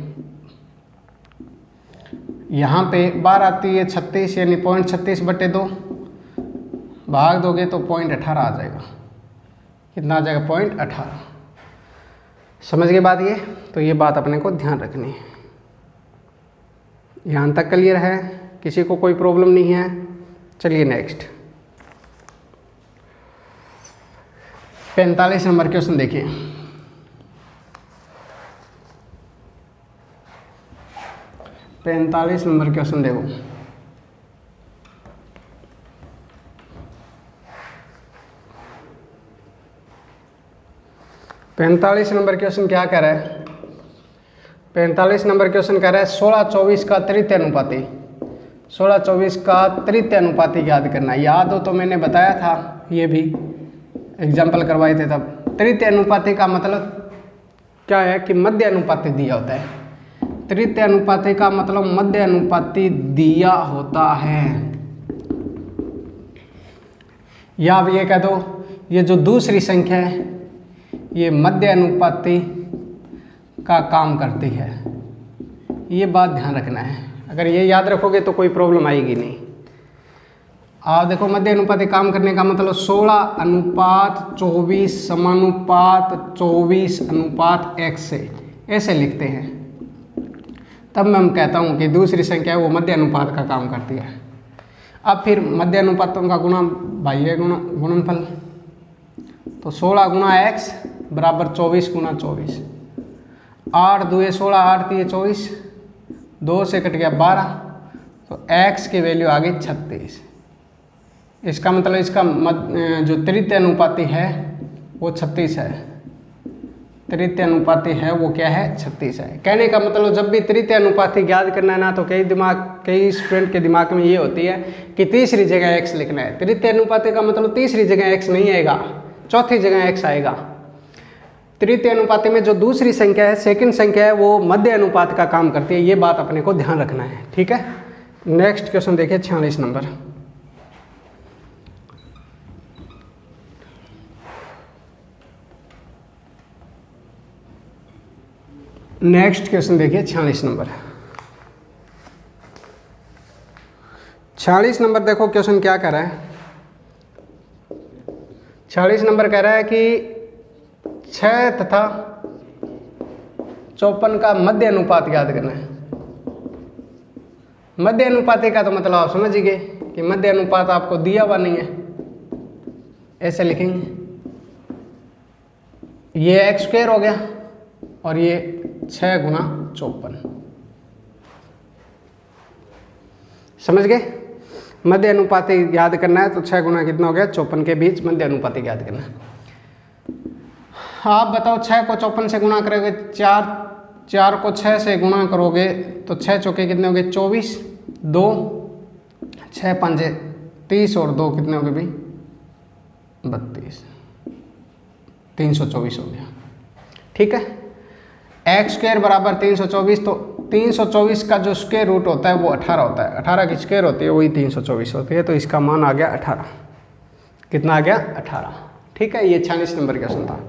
यहाँ पे 12 आती है 36 यानी 0.36 बटे 2 भाग दोगे तो 0.18 आ जाएगा। कितना आ जाएगा 0.18। समझ गए बात ये। तो ये बात अपने को ध्यान रखनी है। यहाँ तक क्लियर है, किसी को कोई प्रॉब्लम नहीं है। चलिए नेक्स्ट 45 नंबर क्वेश्चन देखिए। नंबर क्वेश्चन देखो। पैंतालीस नंबर क्वेश्चन क्या कह रहा है? 45 नंबर क्वेश्चन कह रहा है 16-24 का तृतीय अनुपाती। 16-24 का तृतीय अनुपाती याद करना है। याद हो तो मैंने बताया था, ये भी एग्जाम्पल करवाए थे तब। तृतीय अनुपाती का मतलब क्या है कि मध्य अनुपाती दिया होता है। तृतीय अनुपाती का मतलब मध्य अनुपाती दिया होता है। या आप ये कह दो ये जो दूसरी संख्या है ये मध्य अनुपाती का काम करती है। ये बात ध्यान रखना है। अगर ये याद रखोगे तो कोई प्रॉब्लम आएगी नहीं। आप देखो मध्य अनुपाती काम करने का मतलब 16:24 समानुपात 24 अनुपात x से ऐसे लिखते हैं। तब मैं कहता हूँ कि दूसरी संख्या है वो मध्य अनुपात का काम करती है। अब फिर मध्य अनुपातों का गुणा बाह्य गुणनफल, तो 16 गुणा x बराबर 24 गुणा 24। 8 दूए 16, 8 तीय 24, 2 से कट गया 12, तो x की वैल्यू आ गई 36। इसका मतलब इसका जो तृतीय अनुपाती है वो 36 है। तृतीय अनुपाती है वो क्या है 36 है। कहने का मतलब जब भी तृतीय अनुपाती याद करना है ना, तो कई स्टूडेंट के दिमाग में ये होती है कि तीसरी जगह x लिखना है। तृतीय अनुपाती का मतलब तीसरी जगह x नहीं आएगा, चौथी जगह x आएगा। तृतीय अनुपाती में जो दूसरी संख्या है, सेकंड संख्या है, वो मध्य अनुपात का काम करती है। ये बात अपने को ध्यान रखना है, ठीक है। नेक्स्ट क्वेश्चन देखिए 46 नंबर। नेक्स्ट क्वेश्चन देखिए 46 नंबर। 46 नंबर देखो क्वेश्चन क्या कर रहा है। 46 नंबर कह रहा है कि 6 तथा 54 का मध्य अनुपात याद करना है। मध्य अनुपाती का तो मतलब आप समझ गए कि मध्य अनुपात आपको दिया हुआ नहीं है, ऐसे लिखेंगे। ये x² हो गया और ये 6 गुणा 54। समझ गए। मध्य अनुपाती याद करना है तो 6 गुणा कितना हो गया 54 के बीच मध्य अनुपाती याद करना है। आप बताओ 6 को 54 से गुणा करोगे, 4 को 6 से गुणा करोगे तो 6 चौके कितने हो गए 24, 2 6 पंजे 30 और 2 कितने हो गए भाई 32, 324 हो गया, ठीक है। x² बराबर 324, तो 324 का जो स्क्वायर रूट होता है वो 18 होता है। 18 की स्क्वायर होती है वही 324 होती है, तो इसका मान आ गया 18। कितना आ गया 18, ठीक है। ये 46 नंबर क्वेश्चन था।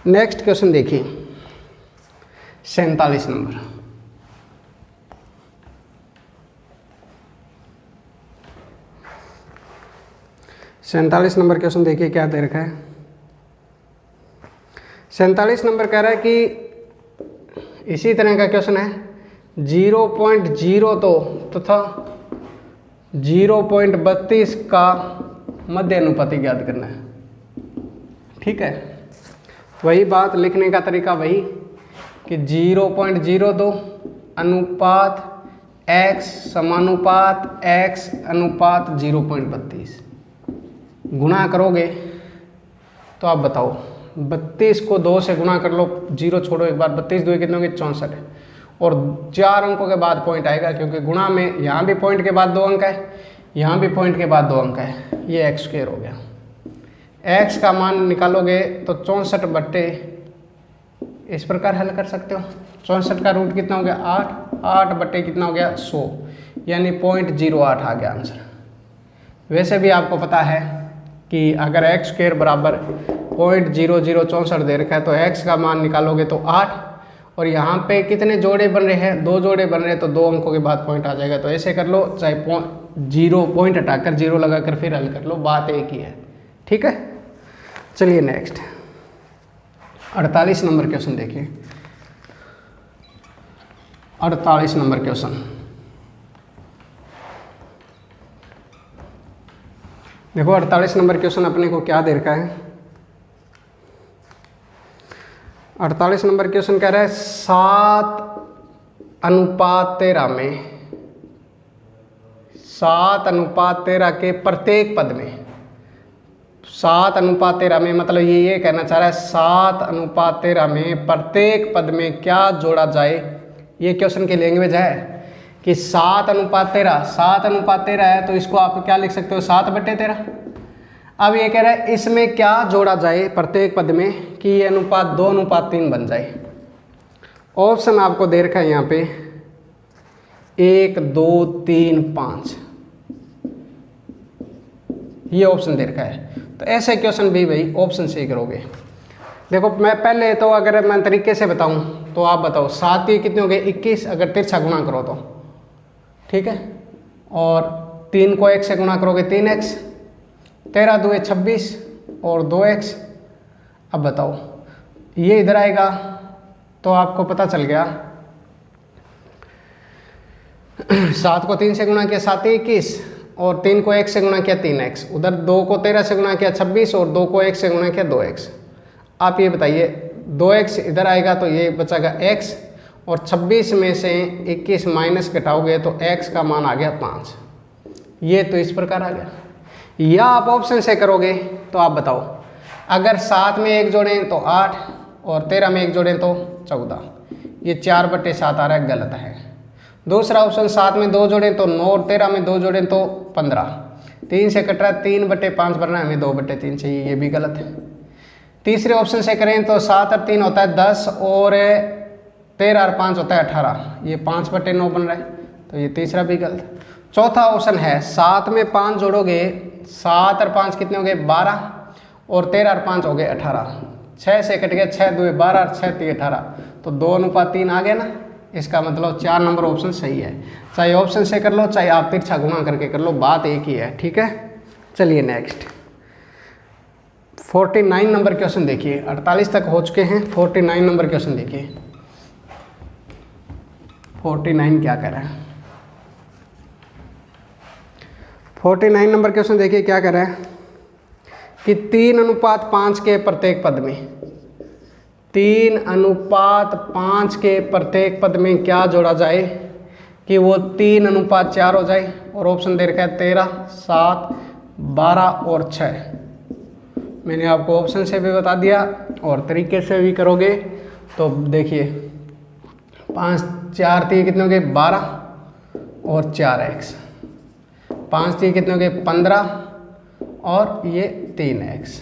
नेक्स्ट क्वेश्चन देखिए 47 नंबर। 47 नंबर क्वेश्चन देखिए क्या दे रखा है। 47 नंबर कह रहा है कि इसी तरह का क्वेश्चन है 0.02 तथा 0.32 का मध्य अनुपाती याद करना है, ठीक है। वही बात लिखने का तरीका वही कि 0.02 अनुपात x समानुपात x अनुपात 0.32 गुणा करोगे तो आप बताओ 32 को 2 से गुणा कर लो, 0 छोड़ो एक बार, 32 2 कितने होंगे 64, और 4 अंकों के बाद पॉइंट आएगा, क्योंकि गुणा में यहाँ भी पॉइंट के बाद 2 अंक है, यहाँ भी पॉइंट के बाद 2 अंक है। ये x स्क्वायर हो गया। x का मान निकालोगे तो 64 बट्टे, इस प्रकार हल कर सकते हो। 64 का रूट कितना हो गया 8, 8 बट्टे कितना हो गया 100, यानी 0.08 आ गया आंसर। वैसे भी आपको पता है कि अगर x स्क्वायर बराबर 0.0064 दे रखा है तो x का मान निकालोगे तो 8, और यहाँ पे कितने जोड़े बन रहे हैं, 2 जोड़े बन रहे हैं, तो 2 अंकों के बाद पॉइंट आ जाएगा। तो ऐसे कर लो, चाहे पॉइंट हटाकर 0 लगाकर फिर हल कर लो, बात एक ही है। ठीक है, चलिए नेक्स्ट 48 नंबर क्वेश्चन देखिए। 48 नंबर क्वेश्चन देखो। 48 नंबर क्वेश्चन अपने को क्या दे रखा है। 48 नंबर क्वेश्चन कह रहा है 7:13 में 7:13 के प्रत्येक पद में, 7:13 में मतलब ये कहना चाह रहा है 7:13 में प्रत्येक पद में क्या जोड़ा जाए। ये क्वेश्चन की लैंग्वेज है कि 7:13, 7:13 है तो इसको आप क्या लिख सकते हो 7/13। अब ये कह रहा है इसमें क्या जोड़ा जाए प्रत्येक पद में कि ये अनुपात 2:3 बन जाए। ऑप्शन आपको दे रखा है यहाँ पे 1, 2, 3, 5, ये ऑप्शन दे रखा है। तो ऐसे क्वेश्चन भी भाई ऑप्शन से ही करोगे। देखो मैं पहले तो अगर मैं तरीके से बताऊं तो आप बताओ 7 ये कितने हो गए 21, अगर तिरछा गुणा करो तो, ठीक है, और 3 को 1 से गुणा करोगे 3x, 13 2 26 और 2x। अब बताओ ये इधर आएगा तो आपको पता चल गया 7 को 3 से गुणा किया 7 21, और 3 को 1 से गुणा किया 3x, उधर 2 को 13 से गुणा किया 26 और 2 को 1 से गुणा किया 2x। आप ये बताइए 2x इधर आएगा तो ये बचेगा x, और 26 में से 21 माइनस घटाओगे तो x का मान आ गया 5। ये तो इस प्रकार आ गया। या आप ऑप्शन से करोगे तो आप बताओ अगर 7 में 1 जोड़ें तो 8 और 13 में 1 जोड़ें तो 14, ये 4/7 आ रहा है, गलत है। दूसरा ऑप्शन 7 में 2 जोड़ें तो 9 और 13 में 2 जोड़ें तो 15, 3 से कट रहा है 3/5 बनना है, हमें 2/3 चाहिए, ये भी गलत है। तीसरे ऑप्शन से करें तो 7 और 3 होता है 10 और 13 और 5 होता है 18, ये 5/9 बन रहा है, तो ये तीसरा भी गलत है। चौथा ऑप्शन है 7 में 5 जोड़ोगे, 7 और 5 कितने हो गए 12 और 13 और 5 हो गए 18, 6 से कट गया 6 2 12 और 6 3 18, तो 2:3 आ गया ना। इसका मतलब 4 नंबर ऑप्शन सही है। चाहे ऑप्शन से कर लो चाहे आप तिरछा गुणा करके कर लो, बात एक ही है। ठीक है, चलिए नेक्स्ट 49 नंबर क्वेश्चन देखिए। 48 तक हो चुके हैं, 49 नंबर क्वेश्चन देखिए। 49 क्या कर रहा है। 49 नंबर क्वेश्चन देखिए क्या कर रहा है कि 3:5 के प्रत्येक पद में, 3:5 के प्रत्येक पद में क्या जोड़ा जाए कि वो 3:4 हो जाए। और ऑप्शन दे रखा है 13, 7, 12 और 6। मैंने आपको ऑप्शन से भी बता दिया और तरीके से भी करोगे तो देखिए 5 4 3 कितने हो गए 12 और 4x, 5 3 कितने हो गए 15 और ये 3x।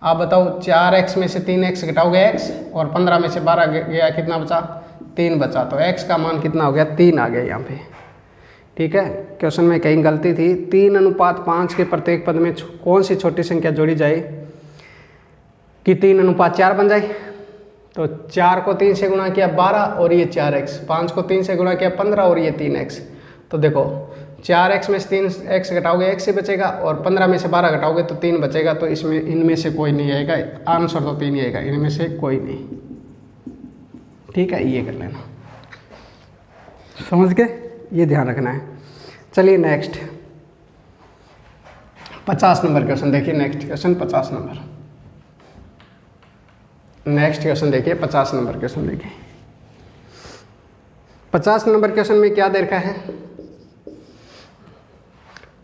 आप बताओ 4x में से 3x घटाओगे x, और 15 में से 12 गया कितना बचा 3 बचा, तो x का मान कितना हो गया 3 आ गया यहाँ पे। ठीक है, क्वेश्चन में कहीं गलती थी। 3:5 के प्रत्येक पद में कौन सी छोटी संख्या जोड़ी जाए कि 3:4 बन जाए। तो 4 को 3 से गुणा किया 12 और ये 4x, 5 को 3 से गुणा किया 15 और ये 3x। तो देखो 4x में से 3x घटाओगे x ही बचेगा, और 15 में से 12 घटाओगे तो 3 बचेगा। तो इसमें इनमें से कोई नहीं आएगा, आंसर तो 3 ही आएगा, इनमें से कोई नहीं। ठीक है, ये कर लेना, समझ गए, ये ध्यान रखना है। चलिए नेक्स्ट 50 नंबर क्वेश्चन देखिए। Next question 50 number, next question देखिए 50 नंबर क्वेश्चन देखिए। 50 नंबर क्वेश्चन में क्या दे रखा है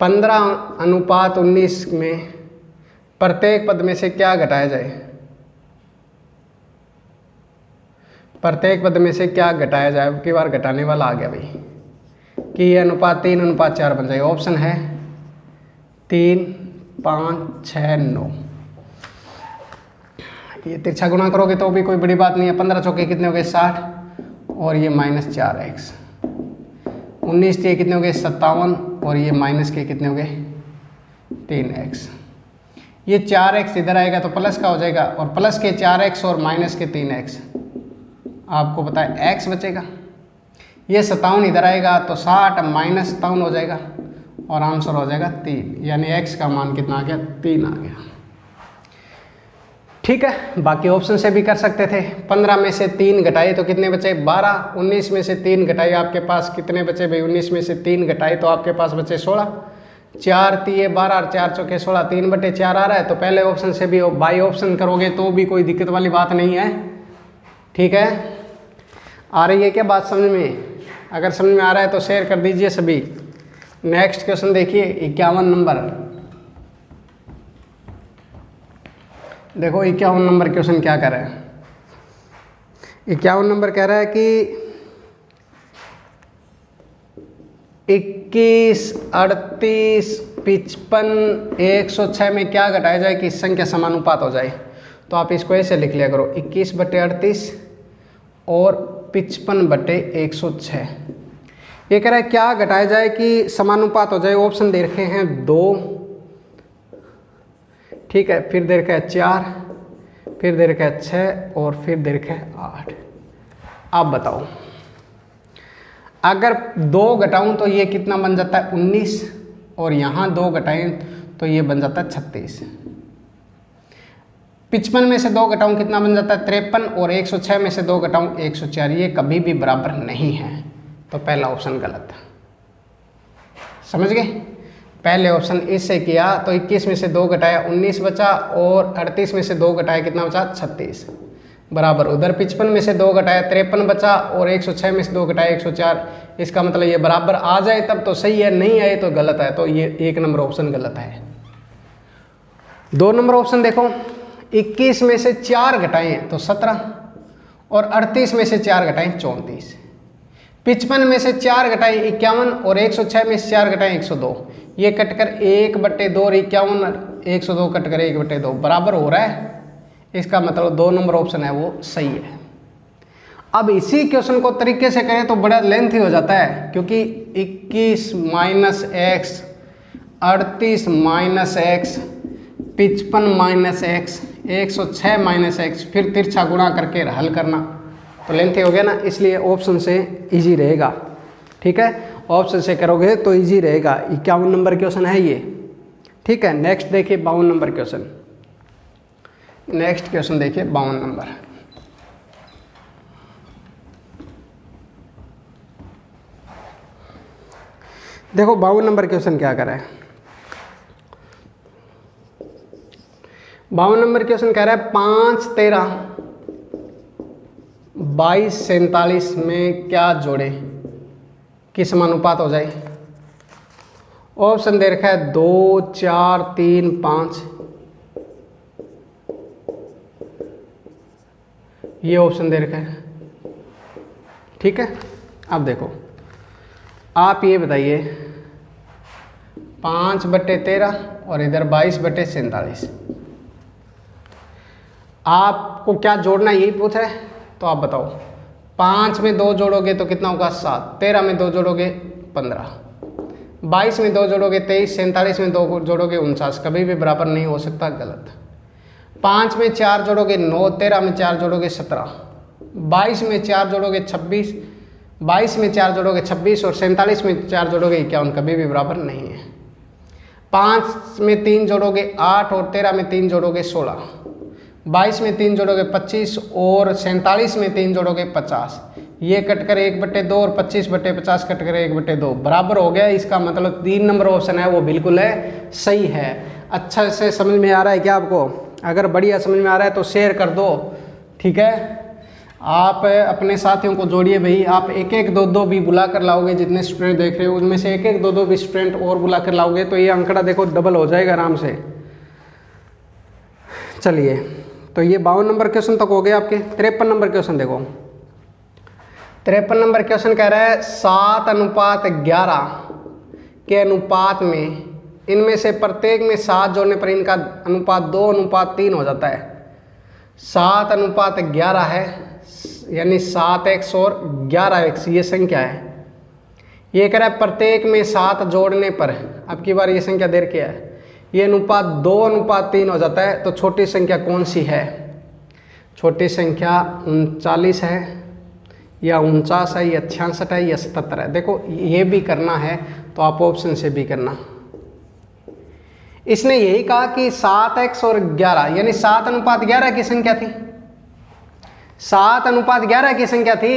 15:19 में प्रत्येक पद में से क्या घटाया जाए। प्रत्येक पद में से क्या घटाया जाए, अब की बार घटाने वाला आ गया भाई कि ये अनुपात 3:4 बन जाएगा। ऑप्शन है 3, 5, 6, 9। ये तिरछा गुणा करोगे तो भी कोई बड़ी बात नहीं है। 15 चौके कितने हो गए 60 और ये -4x। 19 के कितने हो गए 57 और ये माइनस के कितने हो गए 3x। ये 4x इधर आएगा तो प्लस का हो जाएगा और प्लस के 4x और माइनस के 3x। आपको पता है x बचेगा। ये 57 इधर आएगा तो 60 माइनस 57 हो जाएगा और आंसर हो जाएगा 3, यानी x का मान कितना आ गया 3 आ गया। ठीक है, बाकी ऑप्शन से भी कर सकते थे। 15 में से 3 घटाए तो कितने बचे 12। 19 में से 3 घटाए आपके पास कितने बचे भाई 19 में से 3 घटाए तो आपके पास बचे 16। 4 3 12 और 4 चौके 16, 3/4 आ रहा है। तो पहले ऑप्शन से भी बाई ऑप्शन करोगे तो भी कोई दिक्कत वाली बात नहीं है। ठीक है, आ रही है क्या बात समझ में? अगर समझ में आ रहा है तो शेयर कर दीजिए सभी। नेक्स्ट क्वेश्चन देखिए 51 नंबर। देखो 51 नंबर क्वेश्चन क्या कर रहा है। 51 नंबर कह रहा है कि 21, 38, 55, 106 में क्या घटाया जाए कि संख्या समानुपात हो जाए। तो आप इसको ऐसे लिख लिया करो 21/38 और 55/106। ये कह रहा है क्या घटाया जाए कि समानुपात हो जाए। ऑप्शन दे रखे हैं 2, ठीक है, फिर दे रखा है 4, फिर दे रखा है 6 और फिर दे रखा है 8। आप बताओ अगर 2 घटाऊं तो ये कितना बन जाता है 19 और यहाँ 2 घटाएं तो ये बन जाता है 36। 55 में से 2 घटाऊं कितना बन जाता है 53 और 106 में से 2 घटाऊं 104। ये कभी भी बराबर नहीं है, तो पहला ऑप्शन गलत। समझ गए? पहले ऑप्शन इससे किया तो 21 में से 2 घटाया 19 बचा और 38 में से 2 घटाया कितना बचा 36 बराबर। उधर 55 में से 2 घटाया 53 बचा और 106 में से 2 घटाया 104। इसका मतलब ये बराबर आ जाए तब तो सही है, नहीं आए तो गलत है। तो ये 1 नंबर ऑप्शन गलत है। 2 नंबर ऑप्शन देखो 21 में से 4 घटाएं तो 17 और 38 में से 4 घटाएं 34। 55 में से 4 घटाएं 51 और 106 में से 4 घटाएं 102। ये कटकर 1/2 और 51 102 कटकर 1/2 बराबर हो रहा है। इसका मतलब 2 नंबर ऑप्शन है वो सही है। अब इसी क्वेश्चन को तरीके से करें तो बड़ा लेंथी हो जाता है, क्योंकि 21 minus x, 38 minus x, 55 minus x, 106 minus x, फिर तिरछा गुणा करके हल करना तो लेंथी हो गया ना। इसलिए ऑप्शन से इजी रहेगा। ठीक है, ऑप्शन से करोगे तो इजी रहेगा। 51 नंबर क्वेश्चन है ये। ठीक है, नेक्स्ट देखिए 52 नंबर क्वेश्चन। नेक्स्ट क्वेश्चन देखिए 52 नंबर। देखो 52 नंबर क्वेश्चन क्या कर रहा है। 52 नंबर क्वेश्चन कह रहा है 5, 13, 22, 47 में क्या जोड़े कि समानुपात हो जाए। ऑप्शन दे रखा है 2, 4, 3, 5। ये ऑप्शन दे रखा है। ठीक है, अब देखो आप ये बताइए 5/13 और इधर 22/47 आपको क्या जोड़ना है यही पूछ रहा है। तो आप बताओ 5 में 2 जोड़ोगे तो कितना होगा 7, 13 में 2 जोड़ोगे 15, 22 में 2 जोड़ोगे 23, 47 में 2 जोड़ोगे 49। कभी भी बराबर नहीं हो सकता, गलत। 5 में 4 जोड़ोगे 9, 13 में 4 जोड़ोगे 17, 22 में 4 जोड़ोगे 26, 22 में 4 जोड़ोगे 26 और 47 में 4 जोड़ोगे 51। कभी भी बराबर नहीं है। 5 में 3 जोड़ोगे 8 और 13 में 3 जोड़ोगे 16, 22 में 3 जोड़ोगे 25 और 47 में 3 जोड़ोगे 50। ये कटकर 1/2 और 25/50 कटकर 1/2 बराबर हो गया। इसका मतलब 3 नंबर ऑप्शन है वो बिल्कुल है सही है। अच्छा से समझ में आ रहा है क्या आपको? अगर बढ़िया समझ में आ रहा है तो शेयर कर दो। ठीक है, आप अपने साथियों को जोड़िए भाई। आप 1-1, 2-2 भी बुला कर लाओगे। जितने स्टूडेंट देख रहे हो उनमें से 1-1, 2-2 भी स्टूडेंट और बुला कर लाओगे तो ये अंकड़ा देखो डबल हो जाएगा आराम से। चलिए, तो ये 52 नंबर क्वेश्चन तक हो गए आपके। 53 नंबर क्वेश्चन देखो। 53 नंबर क्वेश्चन कह रहा है 7:11 के अनुपात में इनमें से प्रत्येक में 7 जोड़ने पर इनका अनुपात 2:3 हो जाता है। 7:11 है, यानी 7x और 11x ये संख्या है। ये कह रहा है प्रत्येक में 7 जोड़ने पर, अब की बार ये संख्या दे रखी है, ये अनुपात 2:3 हो जाता है। तो छोटी संख्या कौन सी है? छोटी संख्या 39 है या 49 है या 66 है या 77 है। देखो ये भी करना है तो आप ऑप्शन से भी करना। इसने यही कहा कि 7x और 11 यानी 7:11 की संख्या थी, 7:11 की संख्या थी।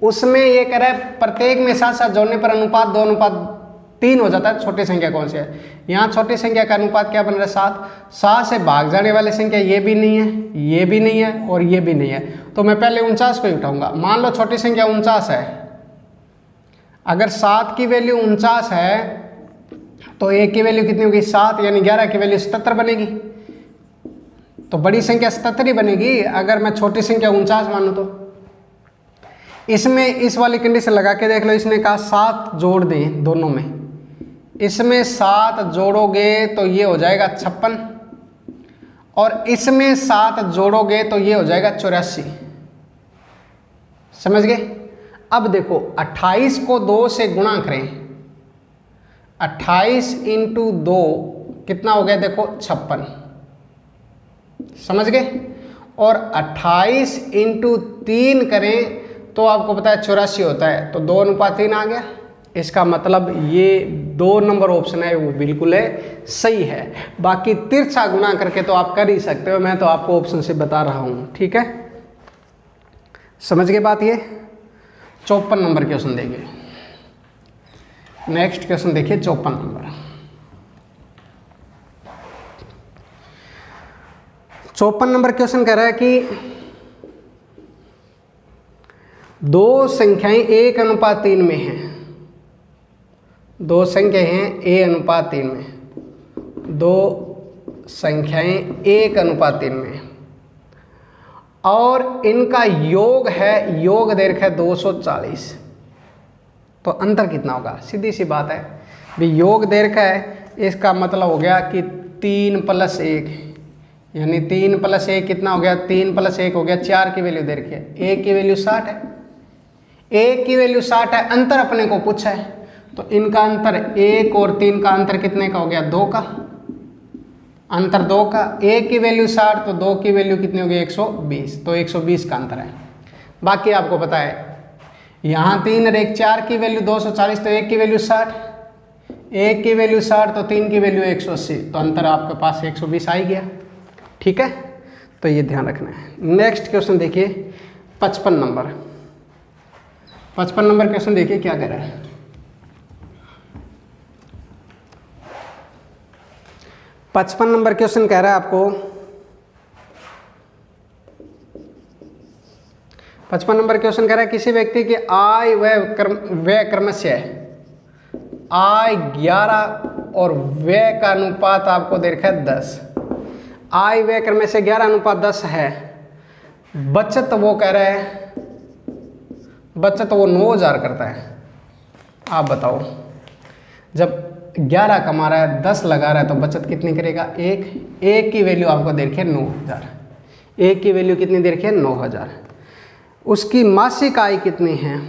उसमें ये कह रहा है प्रत्येक में 7 जोड़ने पर अनुपात 2:3 हो जाता है। छोटी संख्या कौन सी है? यहाँ छोटी संख्या का अनुपात क्या बन रहा है? 7 से भाग जाने वाली संख्या ये भी नहीं है, ये भी नहीं है और ये भी नहीं है। तो मैं पहले 49 को ही उठाऊंगा। मान लो छोटी संख्या 49 है, अगर 7 की वैल्यू 49 है तो 1 की वैल्यू कितनी होगी? 7, यानी 11 की वैल्यू 77 बनेगी। तो बड़ी संख्या 77 ही बनेगी अगर मैं छोटी संख्या 49 मानूं तो। इसमें इस वाली कंडीशन लगा के देख लो। इसने कहा 7 जोड़ दें दोनों में, इसमें 7 जोड़ोगे तो ये हो जाएगा 56 और इसमें 7 जोड़ोगे तो ये हो जाएगा 84। समझ गए? अब देखो 28 को 2 से गुणा करें, 28 × 2 कितना हो गया? देखो 56। समझ गए? और 28 × 3 करें तो आपको पता है 84 होता है, तो 2:3 आ गया। इसका मतलब ये 2 नंबर ऑप्शन है वो बिल्कुल है सही है। बाकी तिरछा गुणा करके तो आप कर ही सकते हो, मैं तो आपको ऑप्शन से बता रहा हूं। ठीक है, समझ गए बात? ये 54 नंबर क्वेश्चन देखिए। नेक्स्ट क्वेश्चन देखिए 54 नंबर। 54 नंबर क्वेश्चन कह रहा है कि 2 संख्याएं 1:3 में हैं। 2 संख्याएं हैं A:3 में, 2 संख्याएं 1:3 में और इनका योग है, योग दे रखा है 240। तो अंतर कितना होगा? सीधी सी बात है भी, योग दे रखा है, इसका मतलब हो गया कि 3 + 1 यानी 3 + 1 कितना हो गया? 3 + 1 हो गया 4 की वैल्यू दे रखी है, 1 की वैल्यू 60 है, 1 की वैल्यू 60 है। अंतर अपने को पूछा है तो इनका अंतर 1 और 3 का अंतर कितने का हो गया? 2 का अंतर, 2 का। 1 की वैल्यू 60 तो 2 की वैल्यू कितनी होगी? 120, तो 120 का अंतर है। बाकी आपको पता है यहाँ 3 और 1 4 की वैल्यू 240 तो 1 की वैल्यू 60, 1 की वैल्यू 60 तो 3 की वैल्यू 180, तो अंतर आपके पास 120 आ ही गया। ठीक है, तो ये ध्यान रखना है। नेक्स्ट क्वेश्चन देखिए 55 नंबर। 55 नंबर क्वेश्चन देखिए क्या कह रहा है। 55 नंबर क्वेश्चन कह रहा है आपको, 55 नंबर क्वेश्चन कह रहा है किसी व्यक्ति की आय व्यय क्रमशः आय 11 और व्यय का अनुपात आपको दे रखा है 10। आय व्यय क्रमशः 11:10 है। बचत वो कह रहा है, बचत वो 9,000 करता है। आप बताओ, जब 11 कमा रहा है, 10 लगा रहा है तो बचत कितनी करेगा? 1 की वैल्यू आपको दे रखी है 9,000। 1 की वैल्यू कितनी दे रखी है? 9,000। उसकी मासिक आय कितनी है?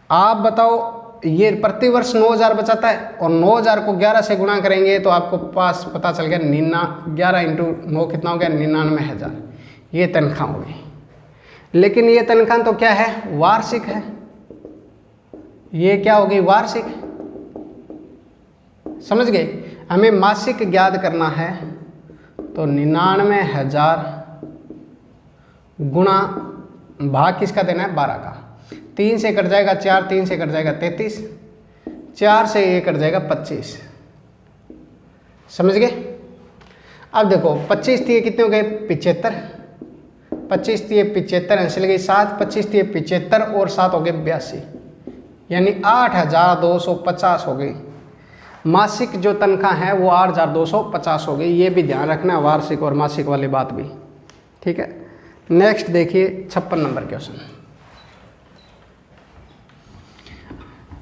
आप बताओ। ये प्रति वर्ष 9,000 बचाता है और 9,000 को 11 से गुणा करेंगे तो आपको पास पता चल गया 11 × 9 कितना हो गया? 99,000। ये तनख्वाह होगी। लेकिन ये तनख्वाह तो क्या है? वार्षिक है। ये क्या होगी? वार्षिक। समझ गए? हमें मासिक ज्ञात करना है तो 99,000 गुणा भाग किसका देना है? 12 का। 3 से कट जाएगा 4, 3 से कट जाएगा 33, 4 से ये कट जाएगा 25। समझ गए? अब देखो 25 थी कितने हो गए? 75। 25 थी 75 ऐसे लगे 7, 25 थी 75 और 7 हो गए 82, यानी 8,250 हो गई। मासिक जो तनख्वाह है वो 8,250 हो गई। ये भी ध्यान रखना है, वार्षिक और मासिक वाली बात भी। ठीक है, नेक्स्ट देखिए 56 नंबर क्वेश्चन।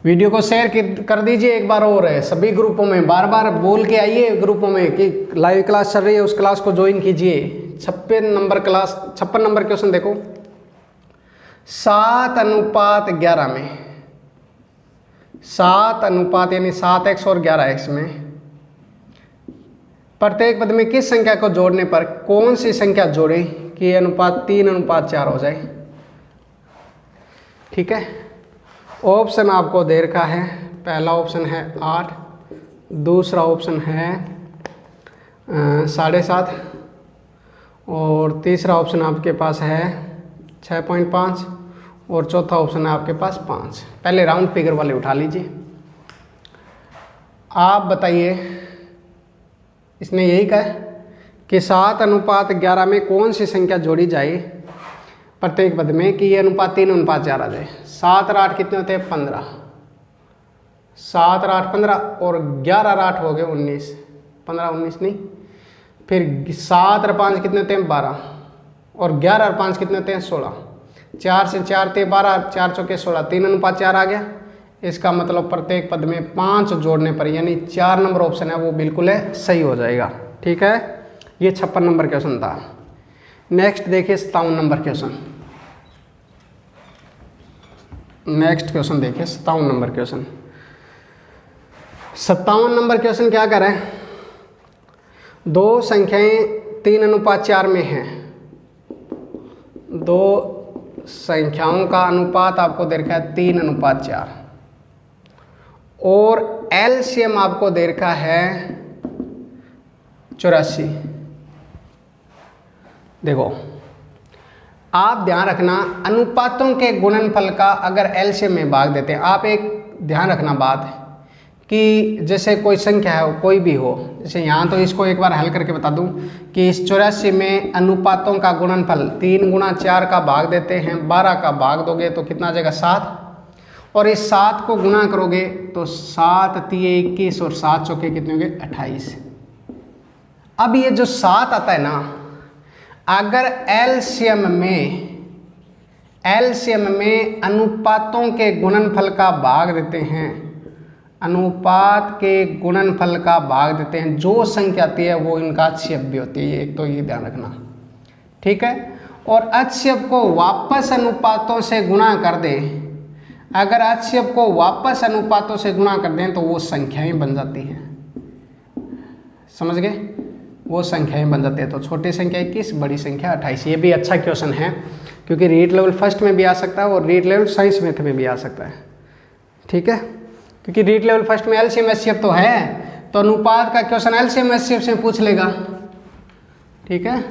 वीडियो को शेयर कर दीजिए एक बार और है सभी ग्रुपों में, बार बार बोल के आइए ग्रुपों में कि लाइव क्लास चल रही है, उस क्लास को ज्वाइन कीजिए। 56 नंबर क्वेश्चन देखो, 7:11 में 7 अनुपात यानी 7x और 11x में प्रत्येक पद में किस संख्या को जोड़ने पर कौन सी संख्या जोड़े कि ये अनुपात 3:4 हो जाए। ठीक है, ऑप्शन आपको दे रखा है, पहला ऑप्शन है 8, दूसरा ऑप्शन है 7.5 और तीसरा ऑप्शन आपके पास है 6.5 और चौथा ऑप्शन है आपके पास 5। पहले राउंड फिगर वाले उठा लीजिए। आप बताइए, इसने यही कहा कि 7:11 में कौन सी संख्या जोड़ी जाए प्रत्येक पद में कि ये अनुपात 3:4 आ जाए। 7 और 8 कितने होते हैं 15, 7 और 8 15 और 11 और 8 हो गए 19, 15 19 नहीं, फिर 7 और 5 कितने होते हैं 12 और 11 और 5 कितने होते हैं 16, 4 से 4 थे 12, 4 चौके 16, 3:4 आ गया। इसका मतलब प्रत्येक पद में 5 जोड़ने पर यानी 4 नंबर ऑप्शन है वो बिल्कुल है सही हो जाएगा। ठीक है, ये 56 नंबर क्वेश्चन था। नेक्स्ट देखिए 57 नंबर क्वेश्चन। नेक्स्ट क्वेश्चन देखिए 57 नंबर क्वेश्चन। 57 नंबर क्वेश्चन क्या कर रहे हैं, दो संख्याएं 3:4 में हैं, दो संख्याओं का अनुपात आपको दे रखा है 3:4 और एलसीएम आपको दे रखा है 84। देखो आप ध्यान रखना, अनुपातों के गुणनफल का अगर एलसीएम में भाग देते हैं, आप एक ध्यान रखना बात कि जैसे कोई संख्या है कोई भी हो, जैसे यहाँ तो इसको एक बार हल करके बता दूं कि इस 84 में अनुपातों का गुणनफल 3 गुणा 4 का भाग देते हैं, 12 का भाग दोगे तो कितना आ जाएगा 7 और इस 7 को गुणा करोगे तो 7 तिये 21 और 7 चौके कितने होंगे 28। अब ये जो 7 आता है ना, अगर एलसीएम में अनुपातों के गुणनफल का भाग देते हैं, अनुपात के गुणनफल का भाग देते हैं, जो संख्या आती है वो इनका अक्षयप भी होती है, एक तो ये ध्यान रखना। ठीक है, और अक्षयप को वापस अनुपातों से गुणा कर दें, अगर अक्षयप को वापस अनुपातों से गुणा कर दें तो वो संख्याएं बन जाती हैं। समझ गए, वो संख्याएं बन जाती है। तो छोटी संख्या 21, बड़ी संख्या 28। ये भी अच्छा क्वेश्चन है क्योंकि रीट लेवल फर्स्ट में भी आ सकता है और रीट लेवल साइंस मैथ में भी आ सकता है। ठीक है, क्योंकि रीट लेवल फर्स्ट में एलसीएम एचसीएफ तो है, तो अनुपात का क्वेश्चन एलसीएम एचसीएफ से पूछ लेगा। ठीक है,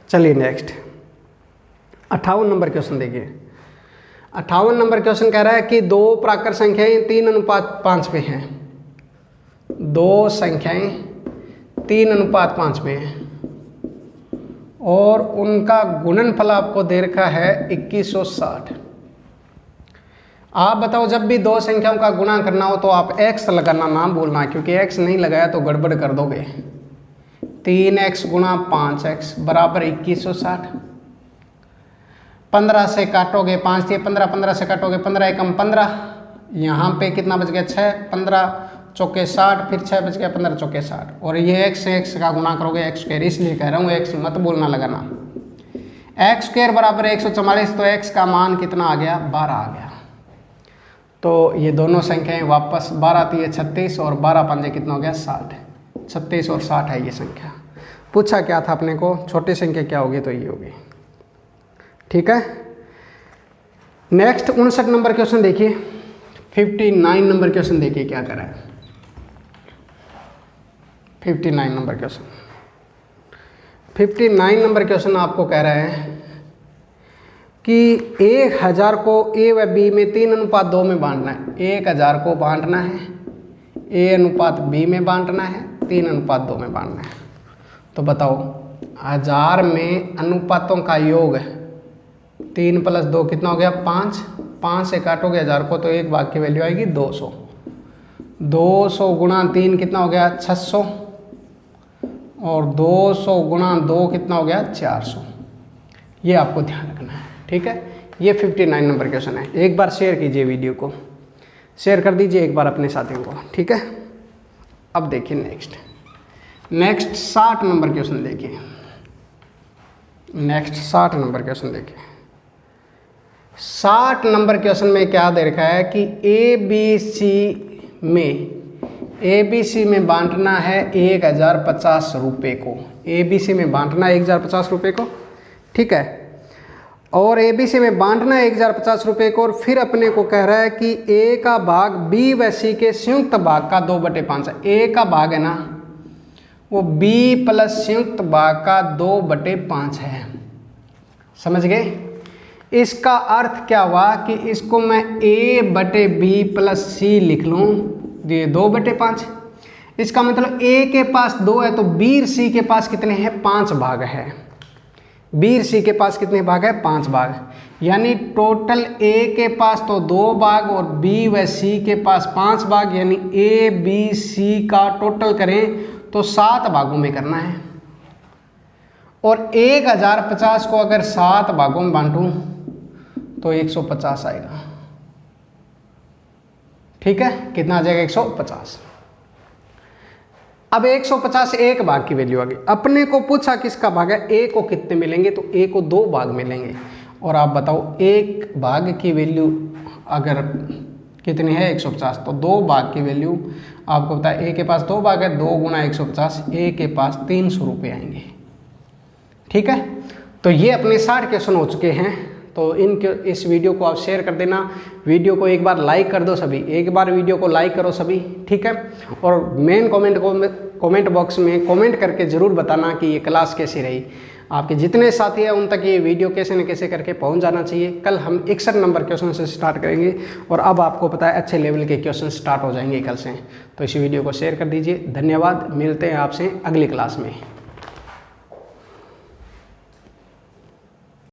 चलिए नेक्स्ट 58 नंबर क्वेश्चन देखिए। 58 नंबर क्वेश्चन कह रहा है कि दो प्राकृत संख्याएं 3:5 में हैं, दो संख्याएं 3:5 में हैं और उनका गुणनफल आपको दे रखा है 2160। आप बताओ, जब भी दो संख्याओं का गुणा करना हो तो आप x लगाना ना भूलना, क्योंकि x नहीं लगाया तो गड़बड़ कर दोगे। 3x गुणा 5x बराबर 2160। 15 से काटोगे 5 थी 15, 15 से काटोगे 15 एकम 15, यहाँ पे कितना बच गया 6, 15 चौके 60, फिर 6 बच गया 15 चौके 60 और ये x से x का गुणा करोगे x स्क्वायर, इसलिए कह रहा हूँ x मत बोलना लगाना। x स्क्वायर बराबर 144, तो x का मान कितना आ गया 12 आ गया। तो ये दोनों संख्याएं वापस 12 थी 36 और 12 पंजे कितना हो गया 60, 36 और 60 है ये संख्या। पूछा क्या था अपने को, छोटी संख्या क्या होगी, तो ये होगी। ठीक है, नेक्स्ट 59 नंबर क्वेश्चन देखिए। 59 नंबर क्वेश्चन देखिए क्या कर रहा है। 59 नंबर क्वेश्चन, 59 नंबर क्वेश्चन आपको कह रहा है कि 1000 को ए व बी में 3:2 में बांटना है। 1000 को बांटना है a:b में बांटना है, 3:2 में बांटना है। तो बताओ 1000 में अनुपातों का योग 3 + 2 कितना हो गया 5, 5 से काटोगे 1000 को तो एक भाग की वैल्यू आएगी 200। 200 गुणा 3 कितना हो गया 600 और 200 गुणा 2 कितना हो गया 400। ये आपको ध्यान रखना है, ठीक है। ये 59 नंबर क्वेश्चन है। एक बार शेयर कीजिए, वीडियो को शेयर कर दीजिए एक बार अपने साथियों को, ठीक है। अब देखिए नेक्स्ट 60 नंबर क्वेश्चन देखिए। नेक्स्ट 60 नंबर क्वेश्चन देखिए। 60 नंबर क्वेश्चन में क्या दे रखा है कि ABC में बांटना है 1050 रुपये को। ABC में बांटना है 1050 रुपये को, ठीक है। और ABC में बांटना है 1050 रुपये को, और फिर अपने को कह रहा है कि A का भाग B व C के संयुक्त भाग का 2/5 है। A का भाग है ना वो B प्लस संयुक्त भाग का 2/5 है, समझ गए। इसका अर्थ क्या हुआ कि इसको मैं A/B प्लस C लिख लूँ, ये 2/5। इसका मतलब A के पास 2 है तो B और C के पास कितने हैं, 5 भाग है। B और C के पास कितने भाग है, 5 भाग। यानी टोटल A के पास तो 2 भाग और B व C के पास 5 भाग, यानी A B C का टोटल करें तो 7 भागों में करना है। और 1050 को अगर 7 भागों में बांटूं तो 150 आएगा, ठीक है। कितना आ जाएगा, 150। अब 150 एक भाग की वैल्यू आ गई। अपने को पूछा किसका भाग है, A को कितने मिलेंगे, तो A को 2 भाग मिलेंगे। और आप बताओ एक भाग की वैल्यू अगर कितनी है, 150, तो 2 भाग की वैल्यू आपको पता है। A के पास 2 भाग है, 2 गुना 150, A के पास 300 रुपये आएंगे, ठीक है। तो ये अपने 60 क्वेश्चन हो चुके हैं। तो इस वीडियो को आप शेयर कर देना। वीडियो को एक बार लाइक कर दो सभी, एक बार वीडियो को लाइक करो सभी, ठीक है। और मेन कमेंट बॉक्स में कमेंट करके ज़रूर बताना कि ये क्लास कैसी रही। आपके जितने साथी हैं उन तक ये वीडियो कैसे न कैसे करके पहुंच जाना चाहिए। कल हम 61 नंबर क्वेश्चन से स्टार्ट करेंगे और अब आपको पता है अच्छे लेवल के क्वेश्चन स्टार्ट हो जाएंगे कल से। तो इस वीडियो को शेयर कर दीजिए। धन्यवाद, मिलते हैं आपसे अगली क्लास में।